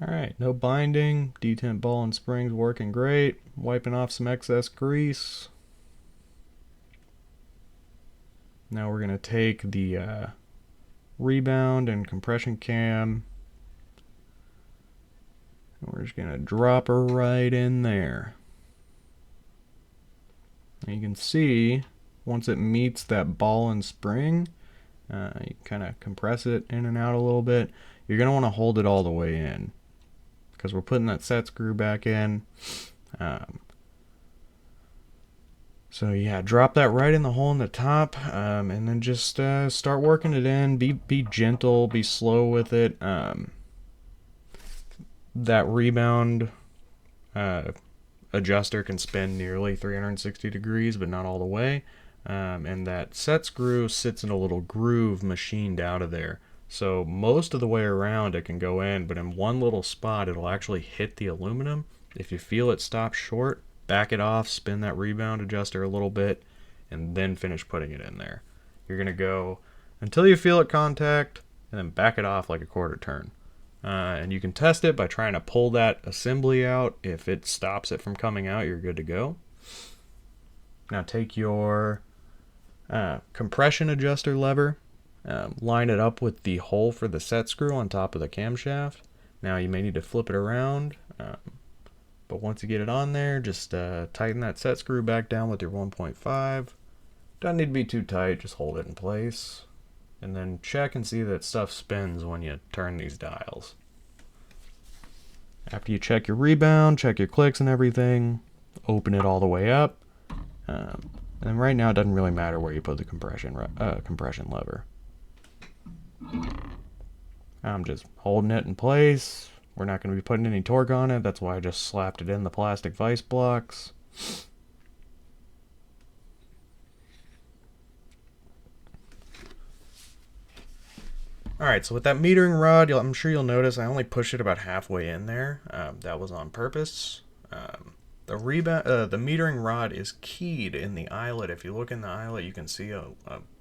Alright, no binding. Detent ball and springs working great. Wiping off some excess grease. Now we're going to take the rebound and compression cam. And we're just going to drop her right in there. And you can see, once it meets that ball and spring, you kind of compress it in and out a little bit. You're going to want to hold it all the way in, because we're putting that set screw back in. So yeah, drop that right in the hole in the top, and then just start working it in. Be gentle, be slow with it. That rebound adjuster can spin nearly 360 degrees, but not all the way. And that set screw sits in a little groove machined out of there. So most of the way around it can go in, but in one little spot it'll actually hit the aluminum. If you feel it stop short, back it off, spin that rebound adjuster a little bit, and then finish putting it in there. You're going to go until you feel it contact, and then back it off like a quarter turn. And you can test it by trying to pull that assembly out. If it stops it from coming out, you're good to go. Now take your compression adjuster lever, line it up with the hole for the set screw on top of the camshaft. Now you may need to flip it around, but once you get it on there, just tighten that set screw back down with your 1.5. Doesn't need to be too tight, just hold it in place. And then check and see that stuff spins when you turn these dials. After you check your rebound, check your clicks and everything, open it all the way up. And right now it doesn't really matter where you put the compression lever. I'm just holding it in place. We're not going to be putting any torque on it. That's why I just slapped it in the plastic vise blocks. Alright, so with that metering rod, I'm sure you'll notice I only pushed it about halfway in there. That was on purpose. The metering rod is keyed in the eyelet. If you look in the eyelet, you can see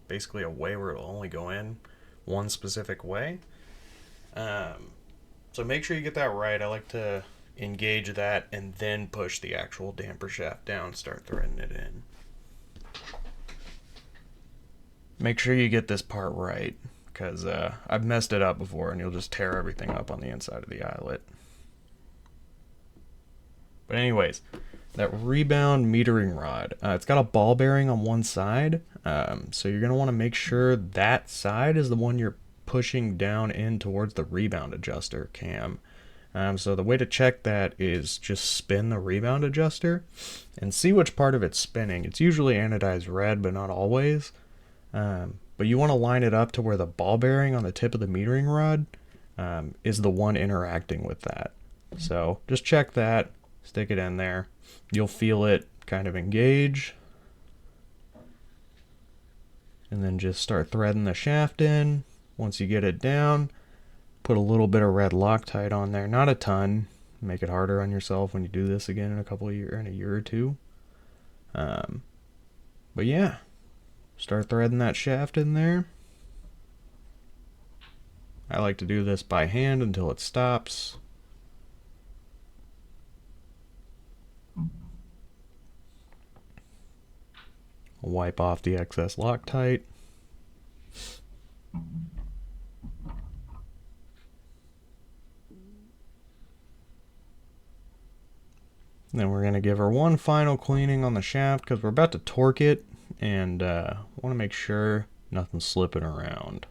basically a way where it'll only go in one specific way. So make sure you get that right. I like to engage that and then push the actual damper shaft down, start threading it in. Make sure you get this part right. because I've messed it up before and you'll just tear everything up on the inside of the eyelet. But anyways, that rebound metering rod, it's got a ball bearing on one side, so you're going to want to make sure that side is the one you're pushing down in towards the rebound adjuster cam. So the way to check that is just spin the rebound adjuster and see which part of it's spinning. It's usually anodized red, but not always. But you want to line it up to where the ball bearing on the tip of the metering rod is the one interacting with that. So just check that, stick it in there. You'll feel it kind of engage. And then just start threading the shaft in. Once you get it down, put a little bit of red Loctite on there, not a ton. Make it harder on yourself when you do this again in a year or two. But yeah, start threading that shaft in there. I like to do this by hand until it stops. Wipe off the excess Loctite. Then we're going to give her one final cleaning on the shaft because we're about to torque it and want to make sure nothing's slipping around.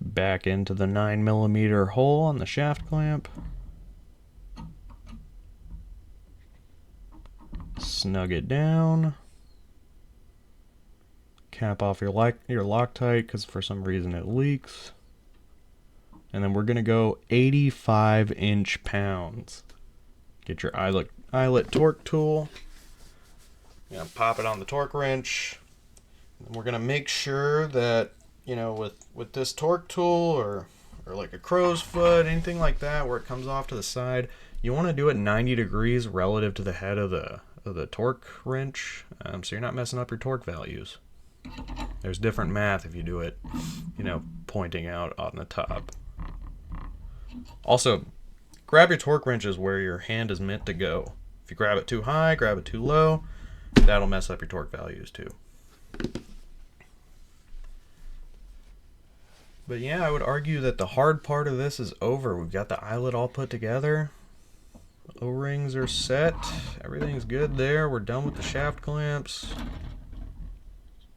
Back into the 9mm hole on the shaft clamp. Snug it down. Cap off your Loctite because for some reason it leaks. And then we're going to go 85 inch-pounds. Get your eyelet torque tool. Pop it on the torque wrench. And we're going to make sure that, with this torque tool or like a crow's foot, anything like that where it comes off to the side, you want to do it 90 degrees relative to the head of the torque wrench, so you're not messing up your torque values. There's different math if you do it, pointing out on the top. Also, grab your torque wrenches where your hand is meant to go. If you grab it too high, grab it too low, that'll mess up your torque values too. But yeah, I would argue that the hard part of this is over. We've got the eyelet all put together. O-rings are set. Everything's good there. We're done with the shaft clamps.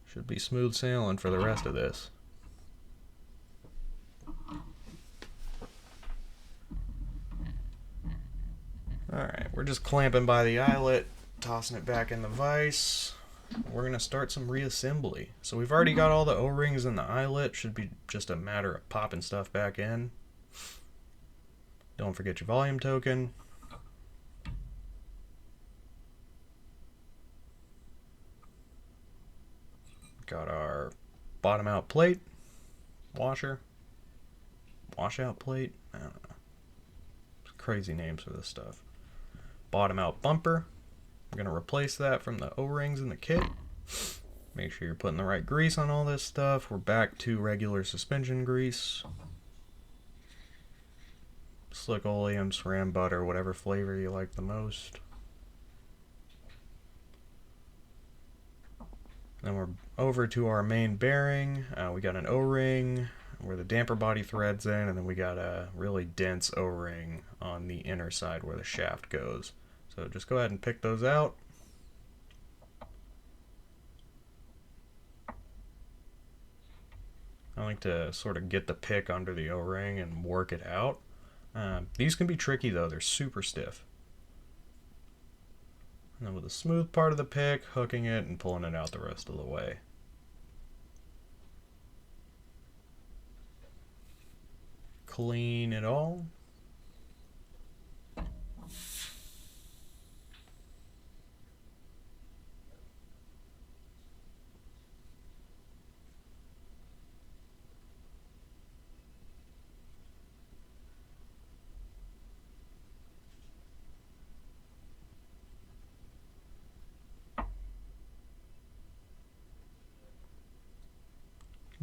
Should be smooth sailing for the rest of this. Alright, we're just clamping by the eyelet, tossing it back in the vise. We're going to start some reassembly. So we've already got all the O-rings in the eyelet. Should be just a matter of popping stuff back in. Don't forget your volume token. Got our bottom out plate, washer, washout plate, I don't know. There's crazy names for this stuff. Bottom out bumper. I'm going to replace that from the O-rings in the kit. Make sure you're putting the right grease on all this stuff. We're back to regular suspension grease. Slick oleum, saran butter, whatever flavor you like the most. Then we're over to our main bearing. We got an O-ring where the damper body threads in, and then we got a really dense O-ring on the inner side where the shaft goes. So just go ahead and pick those out. I like to sort of get the pick under the O-ring and work it out. These can be tricky though, they're super stiff. And then with the smooth part of the pick, hooking it and pulling it out the rest of the way. Clean it all.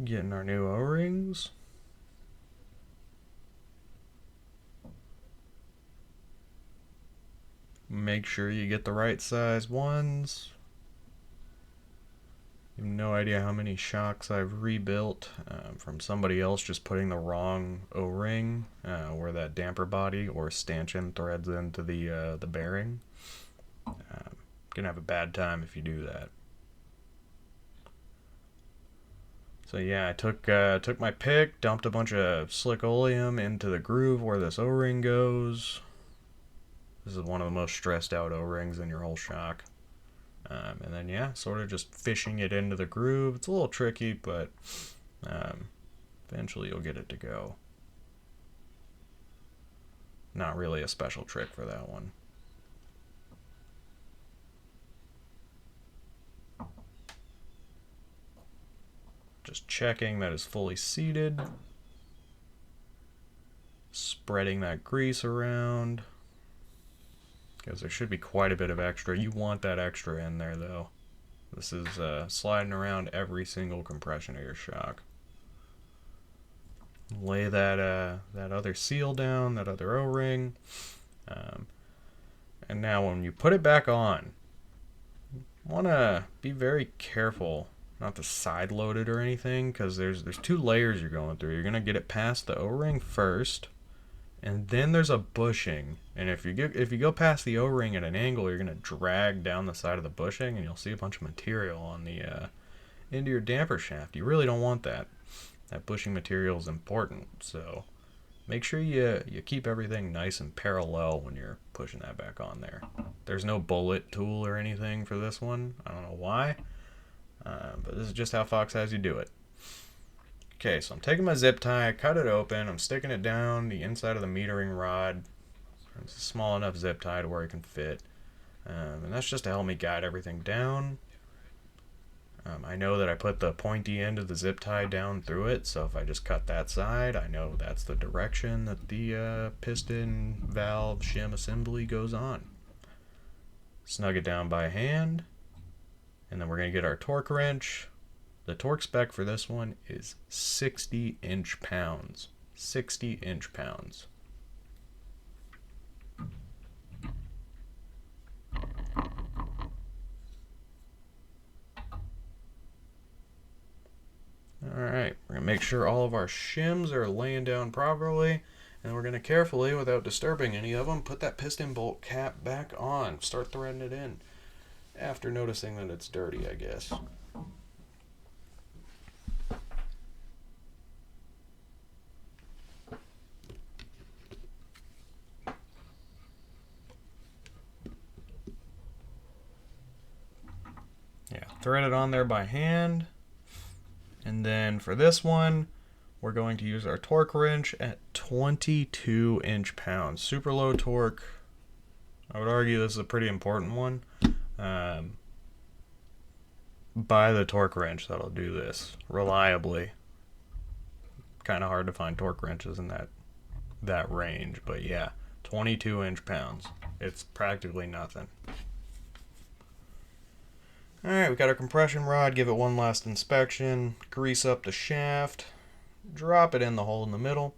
Getting our new O-rings. Make sure you get the right size ones. I have no idea how many shocks I've rebuilt from somebody else just putting the wrong O-ring where that damper body or stanchion threads into the bearing. Gonna have a bad time if you do that. So yeah, I took my pick, dumped a bunch of slick oleum into the groove where this O-ring goes. This is one of the most stressed out O-rings in your whole shock. And then yeah, sort of just fishing it into the groove. It's a little tricky, but eventually you'll get it to go. Not really a special trick for that one. Just checking that it's fully seated. Spreading that grease around. Because there should be quite a bit of extra. You want that extra in there though. This is sliding around every single compression of your shock. Lay that other seal down, that other O-ring. And now when you put it back on, you want to be very careful not to side load it or anything, because there's two layers you're going through. You're going to get it past the O-ring first, and then there's a bushing. And if you go past the O-ring at an angle, you're going to drag down the side of the bushing, and you'll see a bunch of material on the into your damper shaft. You really don't want that. That bushing material is important, so make sure you keep everything nice and parallel when you're pushing that back on there. There's no bullet tool or anything for this one. I don't know why, but this is just how Fox has you do it. Okay, so I'm taking my zip tie, I cut it open, I'm sticking it down the inside of the metering rod. It's a small enough zip tie to where it can fit, and that's just to help me guide everything down. I know that I put the pointy end of the zip tie down through it, so if I just cut that side, I know that's the direction that the piston, valve, shim assembly goes on. Snug it down by hand, and then we're going to get our torque wrench. The torque spec for this one is 60 inch-pounds. 60 inch-pounds. Alright, we're going to make sure all of our shims are laying down properly, and we're going to carefully, without disturbing any of them, put that piston bolt cap back on. Start threading it in after noticing that it's dirty, I guess. Yeah, thread it on there by hand. And then for this one, we're going to use our torque wrench at 22 inch-pounds. Super low torque. I would argue this is a pretty important one. Buy the torque wrench that'll do this reliably. Kind of hard to find torque wrenches in that range, but yeah, 22 inch-pounds. It's practically nothing. Alright, we got our compression rod, give it one last inspection, grease up the shaft, drop it in the hole in the middle.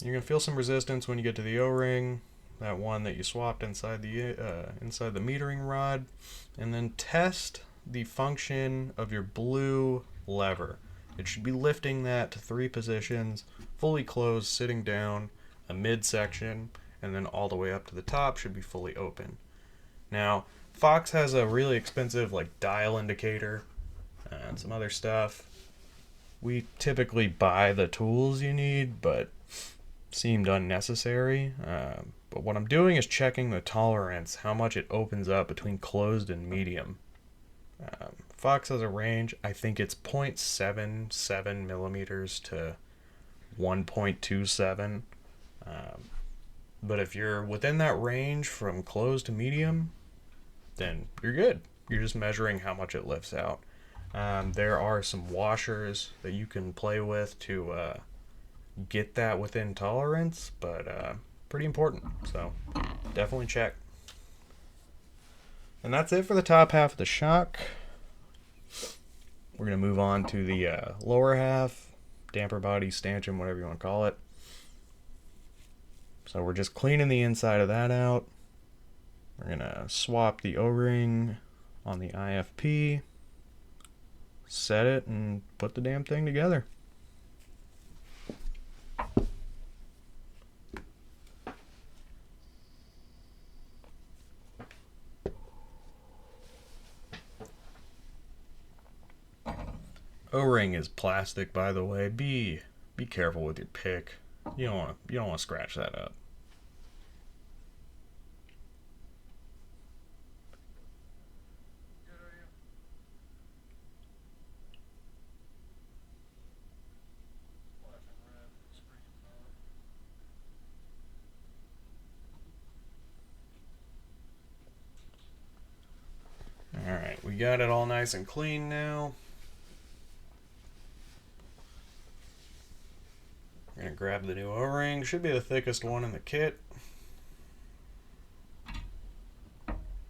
You're going to feel some resistance when you get to the O-ring, that one that you swapped inside the metering rod, and then test the function of your blue lever. It should be lifting that to 3 positions, fully closed, sitting down, a midsection, and then all the way up to the top should be fully open. Now, Fox has a really expensive like dial indicator and some other stuff. We typically buy the tools you need, but seemed unnecessary. But what I'm doing is checking the tolerance, how much it opens up between closed and medium. Fox has a range, I think it's 0.77 millimeters to 1.27. But if you're within that range from closed to medium, then you're good. You're just measuring how much it lifts out. There are some washers that you can play with to get that within tolerance, but pretty important, so definitely check. And that's it for the top half of the shock. We're going to move on to the lower half, damper body, stanchion, whatever you want to call it. So we're just cleaning the inside of that out. We're gonna swap the O-ring on the IFP, set it, and put the damn thing together. O-ring is plastic, by the way. Be careful with your pick. You don't want to scratch that up. Alright, we got it all nice and clean now. We're going to grab the new O-ring. Should be the thickest one in the kit.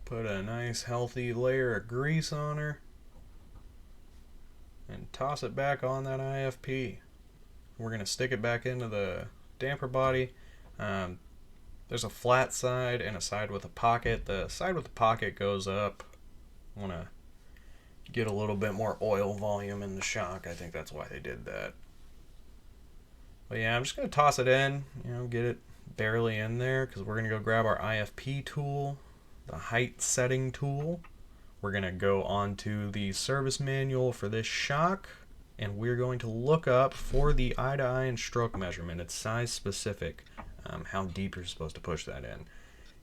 Put a nice healthy layer of grease on her. And toss it back on that IFP. We're going to stick it back into the damper body. There's a flat side and a side with a pocket. The side with the pocket goes up. I want to get a little bit more oil volume in the shock. I think that's why they did that. But yeah, I'm just going to toss it in, get it barely in there, because we're going to go grab our IFP tool, the height setting tool. We're going to go onto the service manual for this shock, and we're going to look up for the eye-to-eye and stroke measurement. It's size specific, how deep you're supposed to push that in.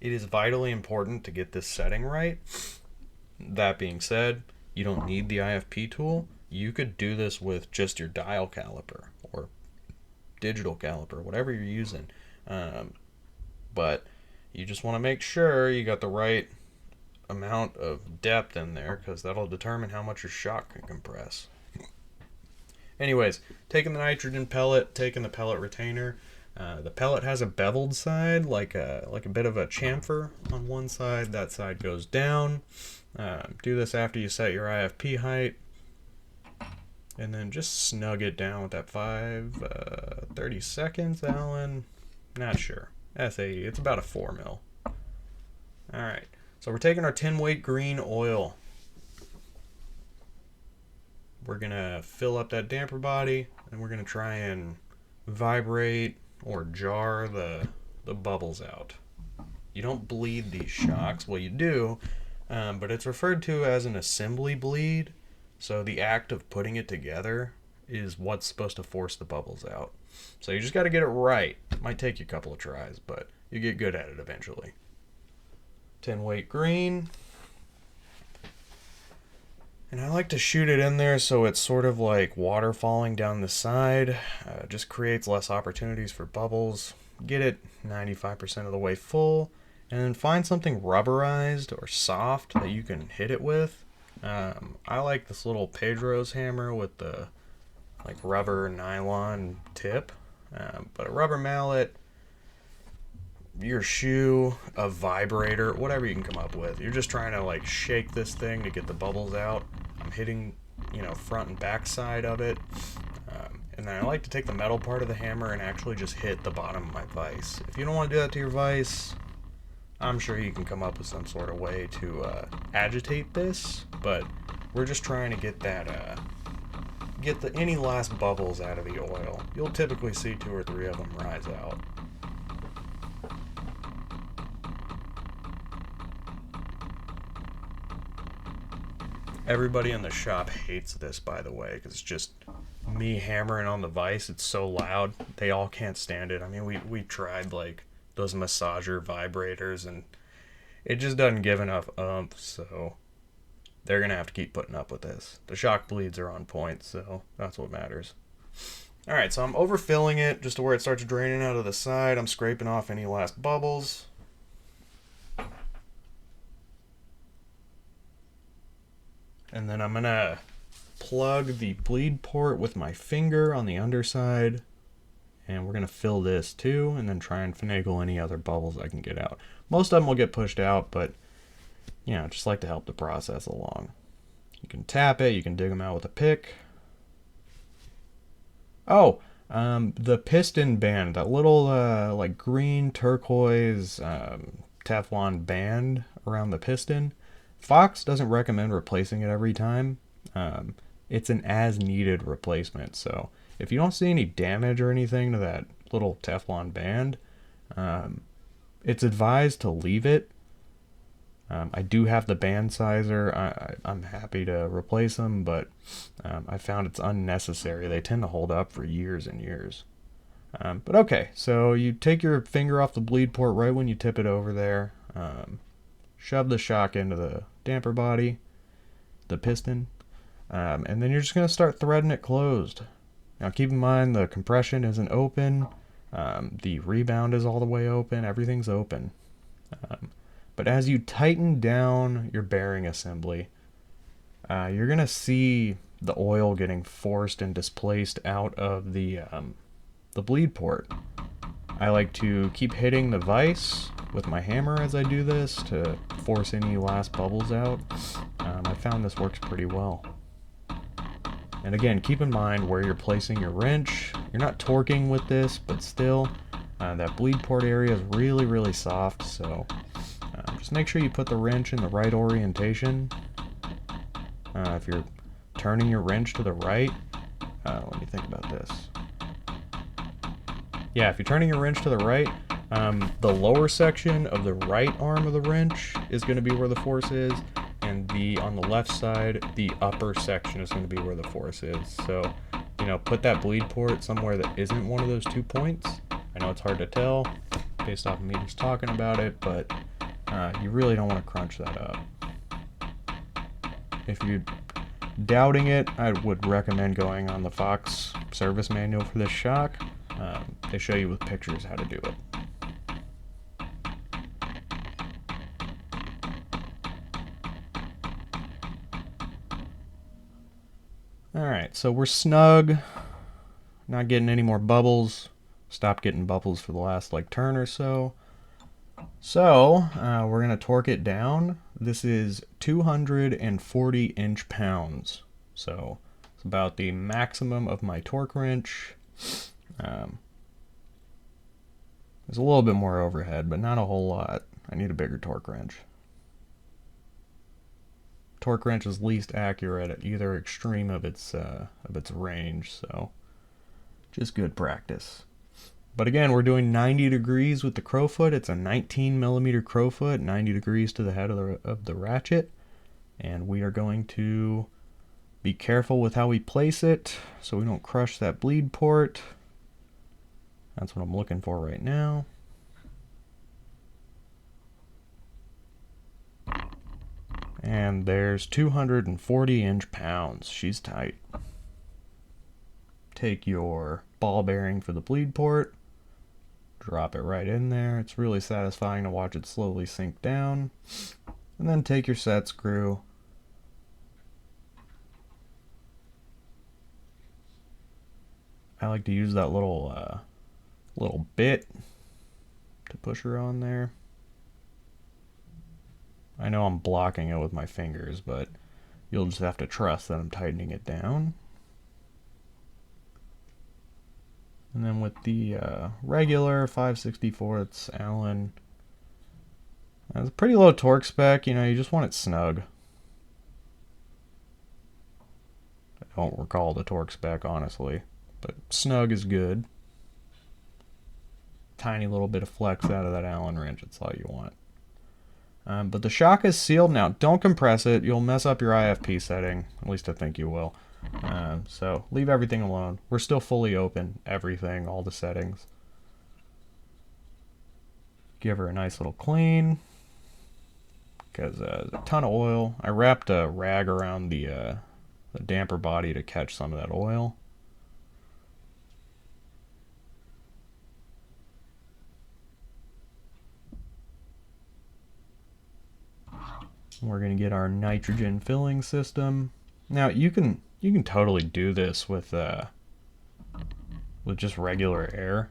It is vitally important to get this setting right. That being said, you don't need the IFP tool. You could do this with just your dial caliper or digital caliper, whatever you're using. But you just want to make sure you got the right amount of depth in there, because that'll determine how much your shock can compress. Anyways, taking the nitrogen pellet, taking the pellet retainer. The pellet has a beveled side, like a bit of a chamfer on one side. That side goes down. Do this after you set your IFP height. And then just snug it down with that 30 seconds, Allen. Not sure. SAE, it's about a 4 mil. Alright, so we're taking our 10 weight green oil. We're going to fill up that damper body, and we're going to try and vibrate or jar the bubbles out. You don't bleed these shocks. Well, you do, but it's referred to as an assembly bleed. So the act of putting it together is what's supposed to force the bubbles out. So you just got to get it right. It might take you a couple of tries, but you get good at it eventually. 10 weight green. And I like to shoot it in there so it's sort of like water falling down the side. Just creates less opportunities for bubbles. Get it 95% of the way full. And then find something rubberized or soft that you can hit it with. I like this little Pedro's hammer with the rubber nylon tip, but a rubber mallet, your shoe, a vibrator, whatever you can come up with. You're just trying to shake this thing to get the bubbles out. I'm hitting front and back side of it, and then I like to take the metal part of the hammer and actually just hit the bottom of my vise. If you don't want to do that to your vise, I'm sure you can come up with some sort of way to agitate this, but we're just trying to get that, any last bubbles out of the oil. You'll typically see 2 or 3 of them rise out. Everybody in the shop hates this, by the way, because it's just me hammering on the vise. It's so loud. They all can't stand it. I mean, we tried those massager vibrators, and it just doesn't give enough oomph, so they're gonna have to keep putting up with this. The shock bleeds are on point, so that's what matters. Alright, so I'm overfilling it just to where it starts draining out of the side. I'm scraping off any last bubbles. And then I'm gonna plug the bleed port with my finger on the underside. And we're going to fill this too, and then try and finagle any other bubbles I can get out. Most of them will get pushed out, but, just like to help the process along. You can tap it, you can dig them out with a pick. Oh, the piston band, that little, green turquoise Teflon band around the piston. Fox doesn't recommend replacing it every time. It's an as-needed replacement, so if you don't see any damage or anything to that little Teflon band, it's advised to leave it. I do have the band sizer. I'm happy to replace them, but I found it's unnecessary. They tend to hold up for years and years. But okay, so you take your finger off the bleed port right when you tip it over there. Shove the shock into the damper body, the piston, and then you're just going to start threading it closed. Now keep in mind the compression isn't open, the rebound is all the way open, everything's open. But as you tighten down your bearing assembly, you're going to see the oil getting forced and displaced out of the bleed port. I like to keep hitting the vise with my hammer as I do this to force any last bubbles out. I found this works pretty well. And again, keep in mind where you're placing your wrench. You're not torquing with this, but still, that bleed port area is really, really soft, so just make sure you put the wrench in the right orientation. If you're turning your wrench to the right, let me think about this. Yeah, if you're turning your wrench to the right, the lower section of the right arm of the wrench is going to be where the force is, and on the left side, the upper section is going to be where the force is. So, you know, put that bleed port somewhere that isn't one of those 2 points. I know it's hard to tell based off of me just talking about it, but you really don't want to crunch that up. If you're doubting it, I would recommend going on the Fox service manual for this shock. They show you with pictures how to do it. Alright, so we're snug, not getting any more bubbles. Stopped getting bubbles for the last turn or so. So we're going to torque it down. This is 240 inch-pounds. So it's about the maximum of my torque wrench. There's a little bit more overhead, but not a whole lot. I need a bigger torque wrench. Torque wrench is least accurate at either extreme of its range, so just good practice. But again, we're doing 90 degrees with the crowfoot. It's a 19 millimeter crowfoot, 90 degrees to the head of the ratchet, and we are going to be careful with how we place it so we don't crush that bleed port. That's what I'm looking for right now. And there's 240 inch-pounds. She's tight. Take your ball bearing for the bleed port, drop it right in there. It's really satisfying to watch it slowly sink down. And then take your set screw, I like to use that little bit to push her on there. I know I'm blocking it with my fingers, but you'll just have to trust that I'm tightening it down. And then with the regular 5/64 Allen, it's a pretty low torque spec. You know, you just want it snug. I don't recall the torque spec, honestly, but snug is good. Tiny little bit of flex out of that Allen wrench, that's all you want. But the shock is sealed now. Don't compress it. You'll mess up your IFP setting. At least I think you will. So leave everything alone. We're still fully open. Everything, all the settings. Give her a nice little clean. Because there's a ton of oil. I wrapped a rag around the damper body to catch some of that oil. We're going to get our nitrogen filling system. Now you can totally do this with just regular air.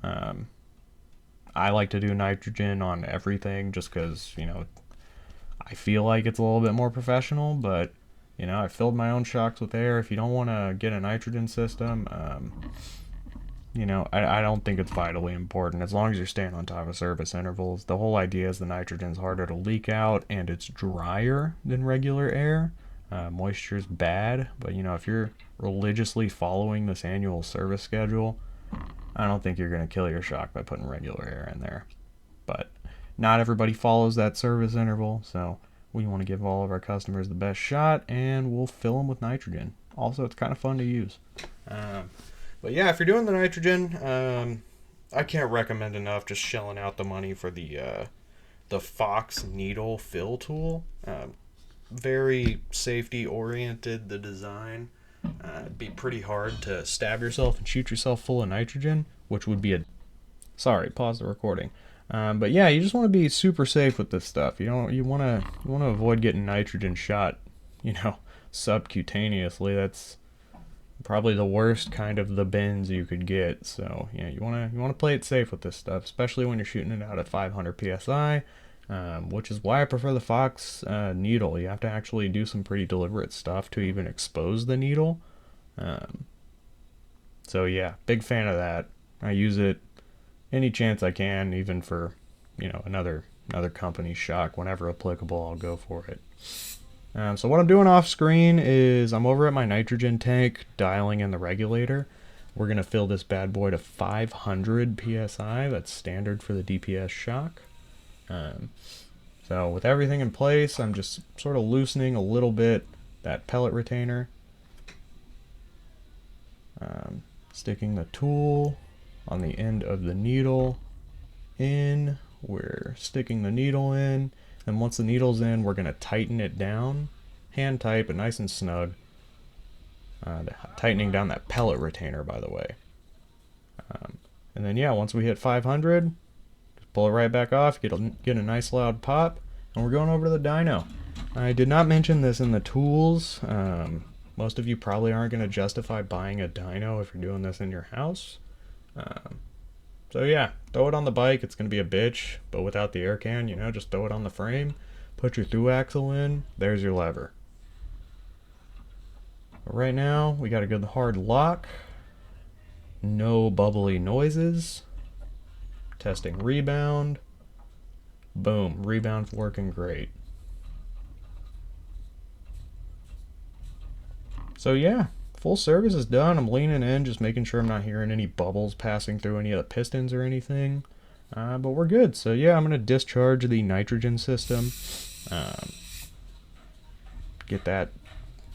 I like to do nitrogen on everything just because, you know, I feel like it's a little bit more professional, but you know, I filled my own shocks with air. If you don't want to get a nitrogen system, you know, I don't think it's vitally important as long as you're staying on top of service intervals. The whole idea is the nitrogen's harder to leak out and it's drier than regular air. Moisture's bad, but you know, if you're religiously following this annual service schedule, I don't think you're going to kill your shock by putting regular air in there. But not everybody follows that service interval, so we want to give all of our customers the best shot, and we'll fill them with nitrogen. Also, it's kind of fun to use. But yeah, if you're doing the nitrogen, I can't recommend enough just shelling out the money for the FOX needle fill tool. Very safety oriented, the design. It'd be pretty hard to stab yourself and shoot yourself full of nitrogen, which would be a... Sorry, pause the recording. But yeah, you just want to be super safe with this stuff. You want to avoid getting nitrogen shot, you know, subcutaneously. That's probably the worst kind of the bends you could get. So yeah, you want to play it safe with this stuff, especially when you're shooting it out at 500 psi, which is why I prefer the FOX needle. You have to actually do some pretty deliberate stuff to even expose the needle. So yeah, big fan of that. I use it any chance I can, even for, you know, another company's shock. Whenever applicable, I'll go for it. So what I'm doing off screen is I'm over at my nitrogen tank dialing in the regulator. We're going to fill this bad boy to 500 psi. That's standard for the DPS shock. So with everything in place, I'm just sort of loosening a little bit that pellet retainer. Sticking the tool on the end of the needle in. We're sticking the needle in, and once the needle's in, we're going to tighten it down, hand tight but nice and snug. Tightening down that pellet retainer, by the way. And then yeah, once we hit 500, just pull it right back off, get a nice loud pop, and we're going over to the dyno. I did not mention this in the tools. Most of you probably aren't going to justify buying a dyno if you're doing this in your house. So yeah, throw it on the bike. It's going to be a bitch, but without the air can, you know, just throw it on the frame, put your through axle in, there's your lever. But right now, we got a good hard lock, no bubbly noises, testing rebound, boom, rebound's working great. So yeah, full service is done. I'm leaning in, just making sure I'm not hearing any bubbles passing through any of the pistons or anything. But we're good. So yeah, I'm going to discharge the nitrogen system. Get that,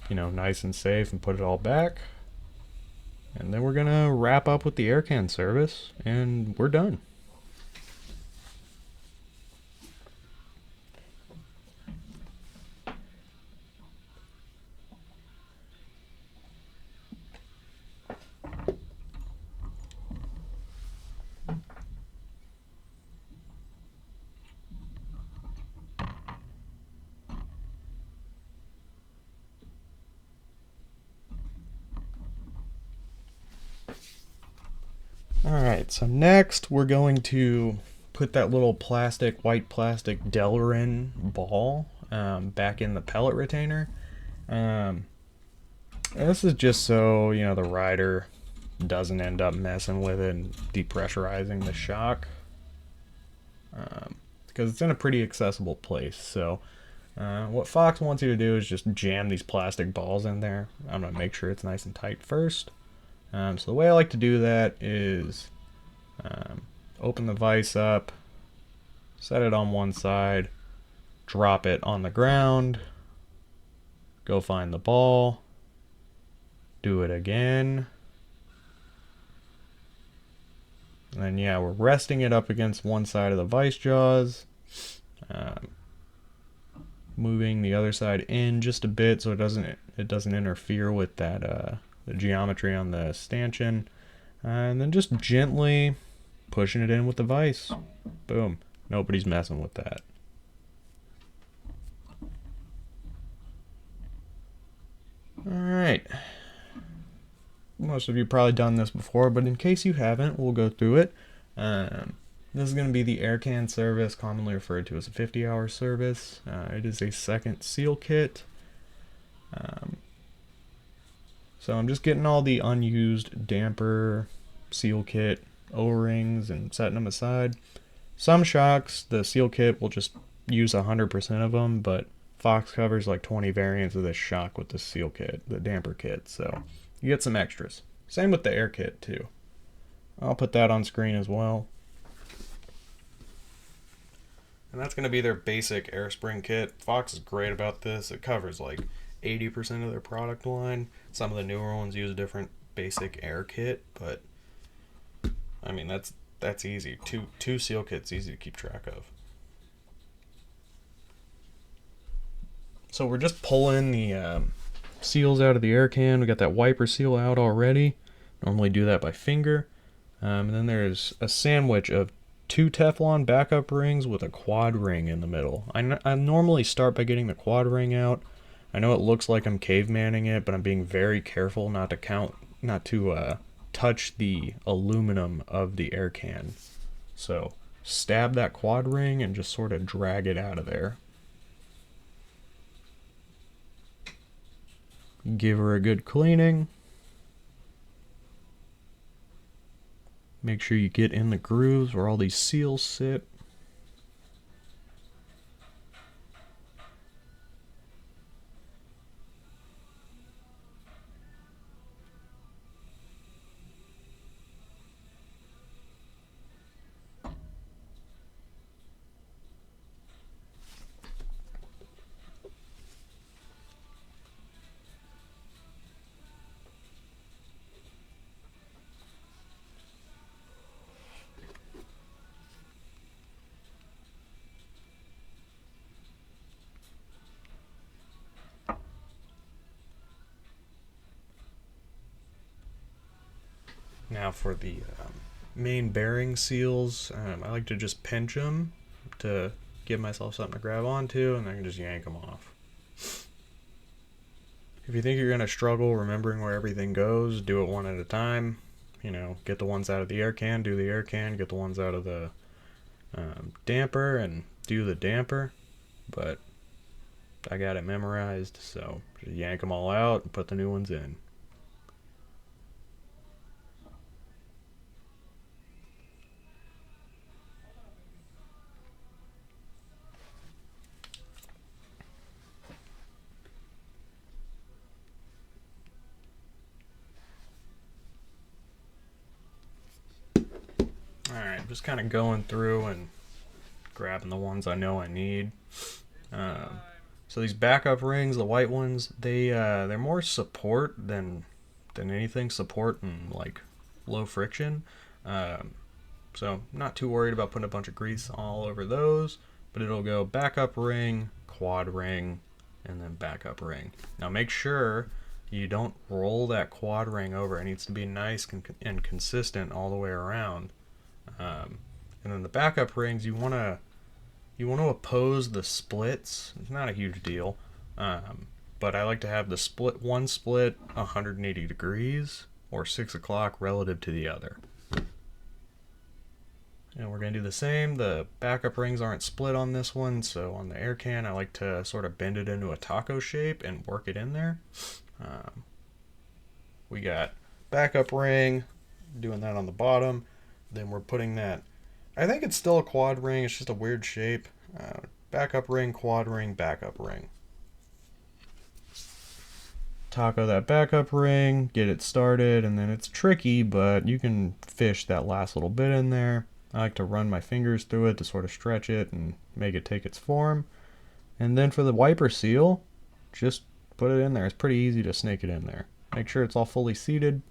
you know, nice and safe and put it all back. And then we're going to wrap up with the air can service, and we're done. Alright, so next we're going to put that little white plastic Delrin ball back in the pellet retainer. And this is just so, you know, the rider doesn't end up messing with it and depressurizing the shock. Because it's in a pretty accessible place. So what Fox wants you to do is just jam these plastic balls in there. I'm going to make sure it's nice and tight first. So the way I like to do that is open the vise up, set it on one side, drop it on the ground, go find the ball, do it again, and then yeah, we're resting it up against one side of the vise jaws, moving the other side in just a bit so it doesn't interfere with that the geometry on the stanchion, and then just gently pushing it in with the vise. Boom. Nobody's messing with that. Alright. Most of you probably done this before, but in case you haven't, we'll go through it. This is going to be the air can service, commonly referred to as a 50-hour service. It is a second seal kit. So I'm just getting all the unused damper seal kit O-rings and setting them aside. Some shocks, the seal kit will just use 100% of them, but Fox covers like 20 variants of this shock with the seal kit, the damper kit, so you get some extras. Same with the air kit too. I'll put that on screen as well. And that's going to be their basic air spring kit. Fox is great about this. It covers like 80% of their product line. Some of the newer ones use a different basic air kit, but I mean that's easy. Two seal kits, easy to keep track of. So we're just pulling the seals out of the air can. We got that wiper seal out already. Normally do that by finger. And then there's a sandwich of 2 Teflon backup rings with a quad ring in the middle. I normally start by getting the quad ring out. I know it looks like I'm cavemanning it, but I'm being very careful not to touch the aluminum of the air can. So stab that quad ring and just sort of drag it out of there. Give her a good cleaning. Make sure you get in the grooves where all these seals sit. Now for the main bearing seals, I like to just pinch them to give myself something to grab onto, and I can just yank them off. If you think you're going to struggle remembering where everything goes, do it one at a time. You know, get the ones out of the air can, do the air can, get the ones out of the damper, and do the damper. But I got it memorized, so just yank them all out and put the new ones in. Alright, just kind of going through and grabbing the ones I know I need. So these backup rings, the white ones, they're more support than anything. Support and like low friction. So not too worried about putting a bunch of grease all over those, but it'll go backup ring, quad ring, and then backup ring. Now make sure you don't roll that quad ring over. It needs to be nice and consistent all the way around. And then the backup rings, you want to oppose the splits. It's not a huge deal, but I like to have the one split 180 degrees or 6 o'clock relative to the other. And we're going to do the same. The backup rings aren't split on this one, so on the air can I like to sort of bend it into a taco shape and work it in there. We got backup ring, doing that on the bottom. Then we're putting that, I think it's still a quad ring, it's just a weird shape. Backup ring, quad ring, backup ring. Taco that backup ring, get it started, and then it's tricky, but you can fish that last little bit in there. I like to run my fingers through it to sort of stretch it and make it take its form. And then for the wiper seal, just put it in there. It's pretty easy to snake it in there. Make sure it's all fully seated.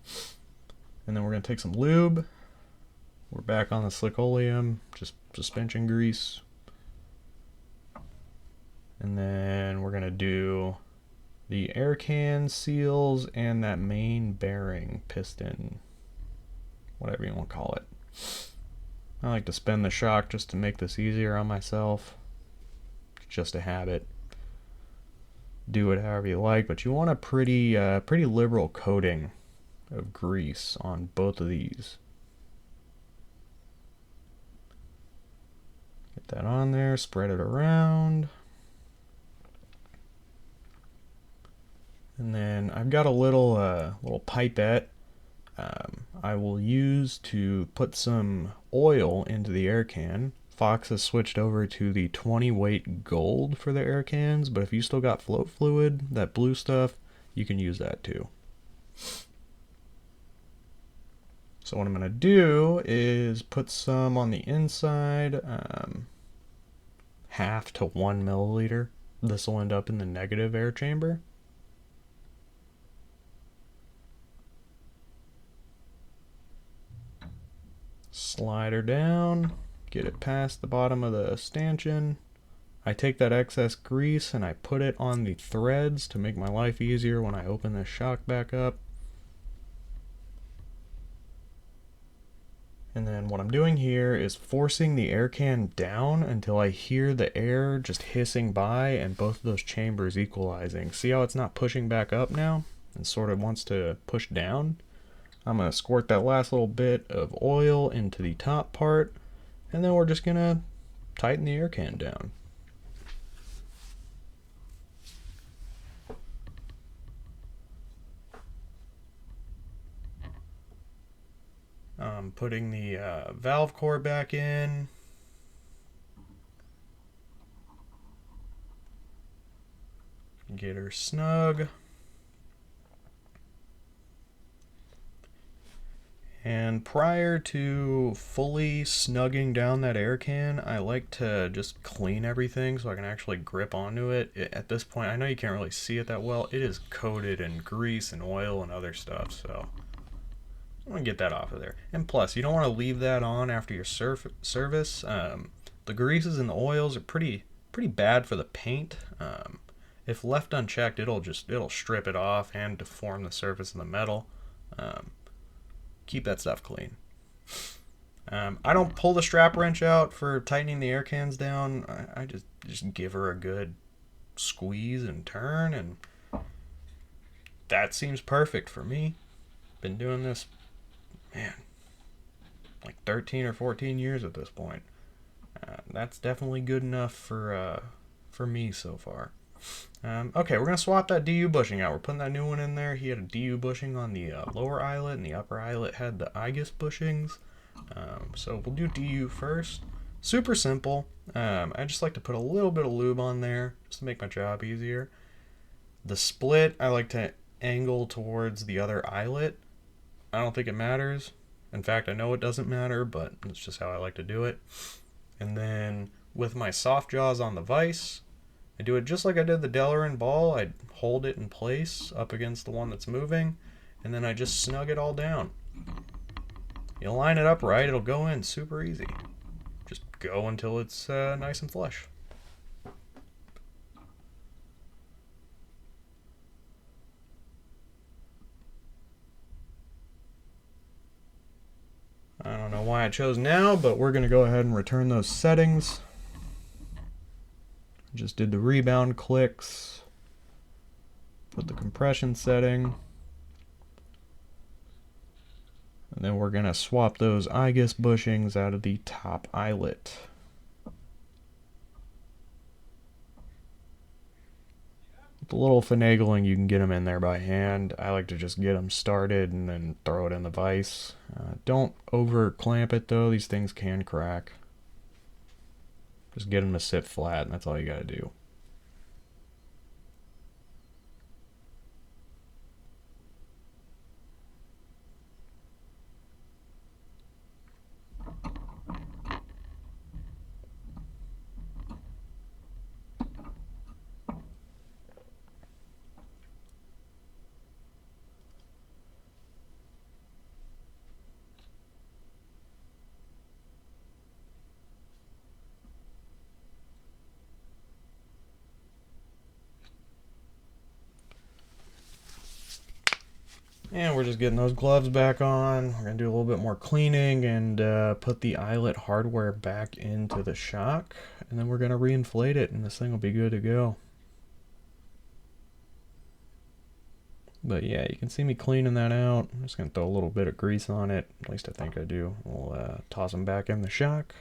And then we're going to take some lube. We're back on the slick oleum, just suspension grease. And then we're going to do the air can seals and that main bearing piston, whatever you want to call it. I like to spin the shock just to make this easier on myself. It's just a habit. Do it however you like, but you want a pretty liberal coating of grease on both of these. Get that on there, spread it around. And then I've got a little pipette. I will use to put some oil into the air can. Fox has switched over to the 20 weight gold for the air cans, but if you still got float fluid, that blue stuff, you can use that too. So what I'm going to do is put some on the inside, half to 1 milliliter. This will end up in the negative air chamber. Slide her down, get it past the bottom of the stanchion. I take that excess grease and I put it on the threads to make my life easier when I open this shock back up. And then what I'm doing here is forcing the air can down until I hear the air just hissing by and both of those chambers equalizing. See how it's not pushing back up now and sort of wants to push down? I'm going to squirt that last little bit of oil into the top part, and then we're just going to tighten the air can down. I'm putting the valve core back in. Get her snug. And prior to fully snugging down that air can, I like to just clean everything so I can actually grip onto it. At this point, I know you can't really see it that well. It is coated in grease and oil and other stuff, so I'm going to get that off of there. And plus, you don't want to leave that on after your service. The greases and the oils are pretty bad for the paint. If left unchecked, it'll strip it off and deform the surface of the metal. Keep that stuff clean. I don't pull the strap wrench out for tightening the air cans down. I just give her a good squeeze and turn, and that seems perfect for me. Been doing this, man, like 13 or 14 years at this point. That's definitely good enough for me so far. Okay, we're going to swap that DU bushing out. We're putting that new one in there. He had a DU bushing on the lower eyelet, and the upper eyelet had the IGUS bushings. So we'll do DU first. Super simple. I just like to put a little bit of lube on there just to make my job easier. The split, I like to angle towards the other eyelet. I don't think it matters. In fact, I know it doesn't matter, but it's just how I like to do it. And then with my soft jaws on the vise, I do it just like I did the Delrin ball. I hold it in place up against the one that's moving, and then I just snug it all down. You line it up right, it'll go in super easy. Just go until it's nice and flush. I don't know why I chose now, but we're going to go ahead and return those settings. Just did the rebound clicks, put the compression setting, and then we're going to swap those IGUS bushings out of the top eyelet. With a little finagling, you can get them in there by hand. I like to just get them started and then throw it in the vise. Don't over clamp it though, these things can crack. Just get them to sit flat, and that's all you got to do. And we're just getting those gloves back on. We're going to do a little bit more cleaning and put the eyelet hardware back into the shock. And then we're going to reinflate it, and this thing will be good to go. But yeah, you can see me cleaning that out. I'm just going to throw a little bit of grease on it. At least I think I do. We'll toss them back in the shock.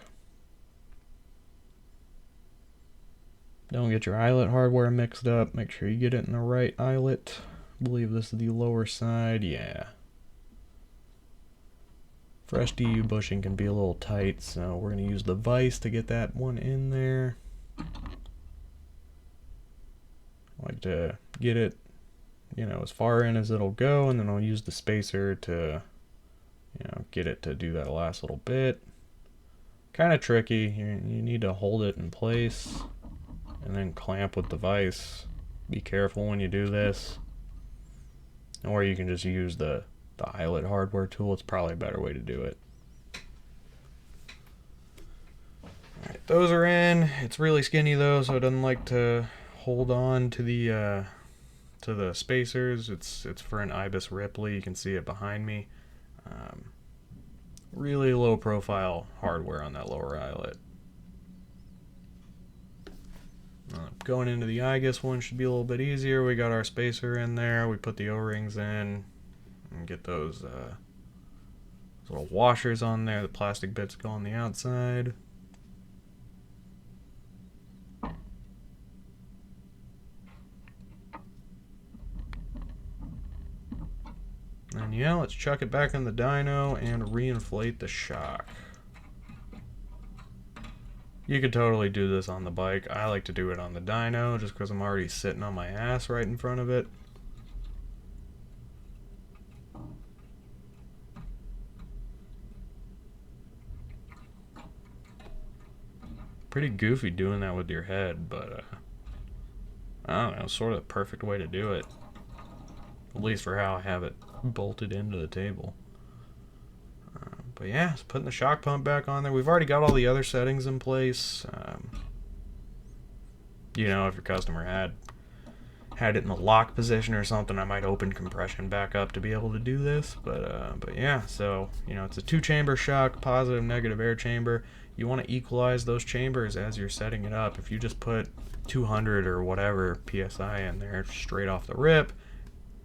Don't get your eyelet hardware mixed up. Make sure you get it in the right eyelet. I believe this is the lower side. Yeah. Fresh DU bushing can be a little tight, so we're going to use the vise to get that one in there. I like to get it, you know, as far in as it'll go, and then I'll use the spacer to, you know, get it to do that last little bit. Kind of tricky. You need to hold it in place and then clamp with the vise. Be careful when you do this. Or you can just use the eyelet hardware tool. It's probably a better way to do it. Alright, those are in. It's really skinny though, so it doesn't like to hold on to the spacers. It's for an Ibis Ripley. You can see it behind me. Really low profile hardware on that lower eyelet. Going into the IGUS one should be a little bit easier. We got our spacer in there. We put the O-rings in and get those little washers on there. The plastic bits go on the outside. And yeah, let's chuck it back in the dyno and reinflate the shock. You could totally do this on the bike. I like to do it on the dyno just because I'm already sitting on my ass right in front of it. Pretty goofy doing that with your head, but I don't know, sort of the perfect way to do it. At least for how I have it bolted into the table. But yeah, it's putting the shock pump back on there. We've already got all the other settings in place. You know, if your customer had it in the lock position or something, I might open compression back up to be able to do this. But yeah, so you know, it's a 2-chamber shock, positive, negative air chamber. You want to equalize those chambers as you're setting it up. If you just put 200 or whatever PSI in there straight off the rip,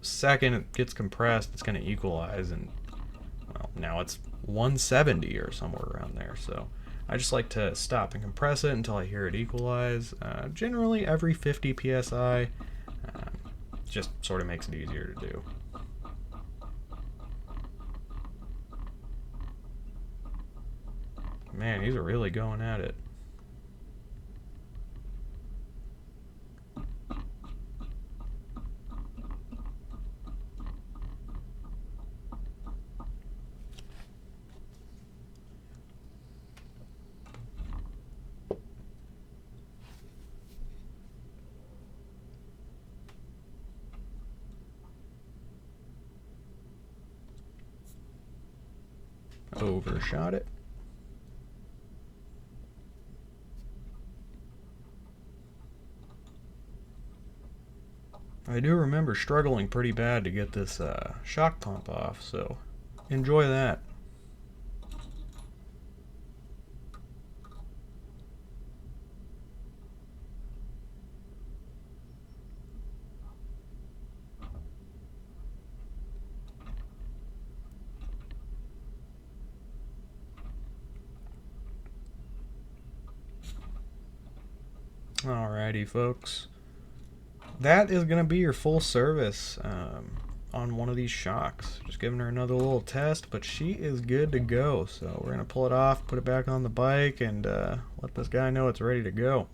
second it gets compressed, it's going to equalize, and well, now it's 170 or somewhere around there. So I just like to stop and compress it until I hear it equalize. Generally every 50 PSI. Just sort of makes it easier to do. Man, these are really going at it. Overshot it. I do remember struggling pretty bad to get this shock pump off, so enjoy that. Alrighty, folks. That is going to be your full service on one of these shocks. Just giving her another little test, but she is good to go. So we're going to pull it off, put it back on the bike, and let this guy know it's ready to go.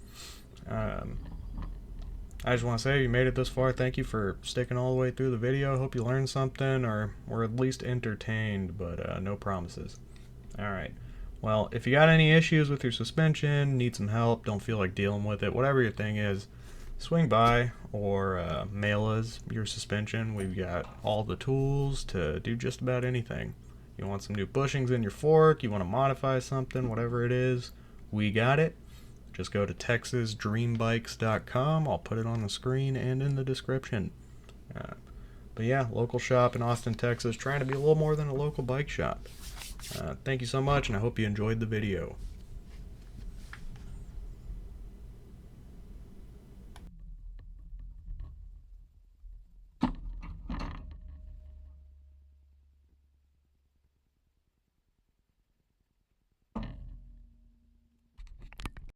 I just want to say, if you made it this far, thank you for sticking all the way through the video. I hope you learned something or were at least entertained, but no promises. Alright. Well, if you got any issues with your suspension, need some help, don't feel like dealing with it, whatever your thing is, swing by or mail us your suspension. We've got all the tools to do just about anything. You want some new bushings in your fork, you want to modify something, whatever it is, we got it. Just go to texasdreambikes.com. I'll put it on the screen and in the description. But yeah, local shop in Austin, Texas, trying to be a little more than a local bike shop. Thank you so much, and I hope you enjoyed the video.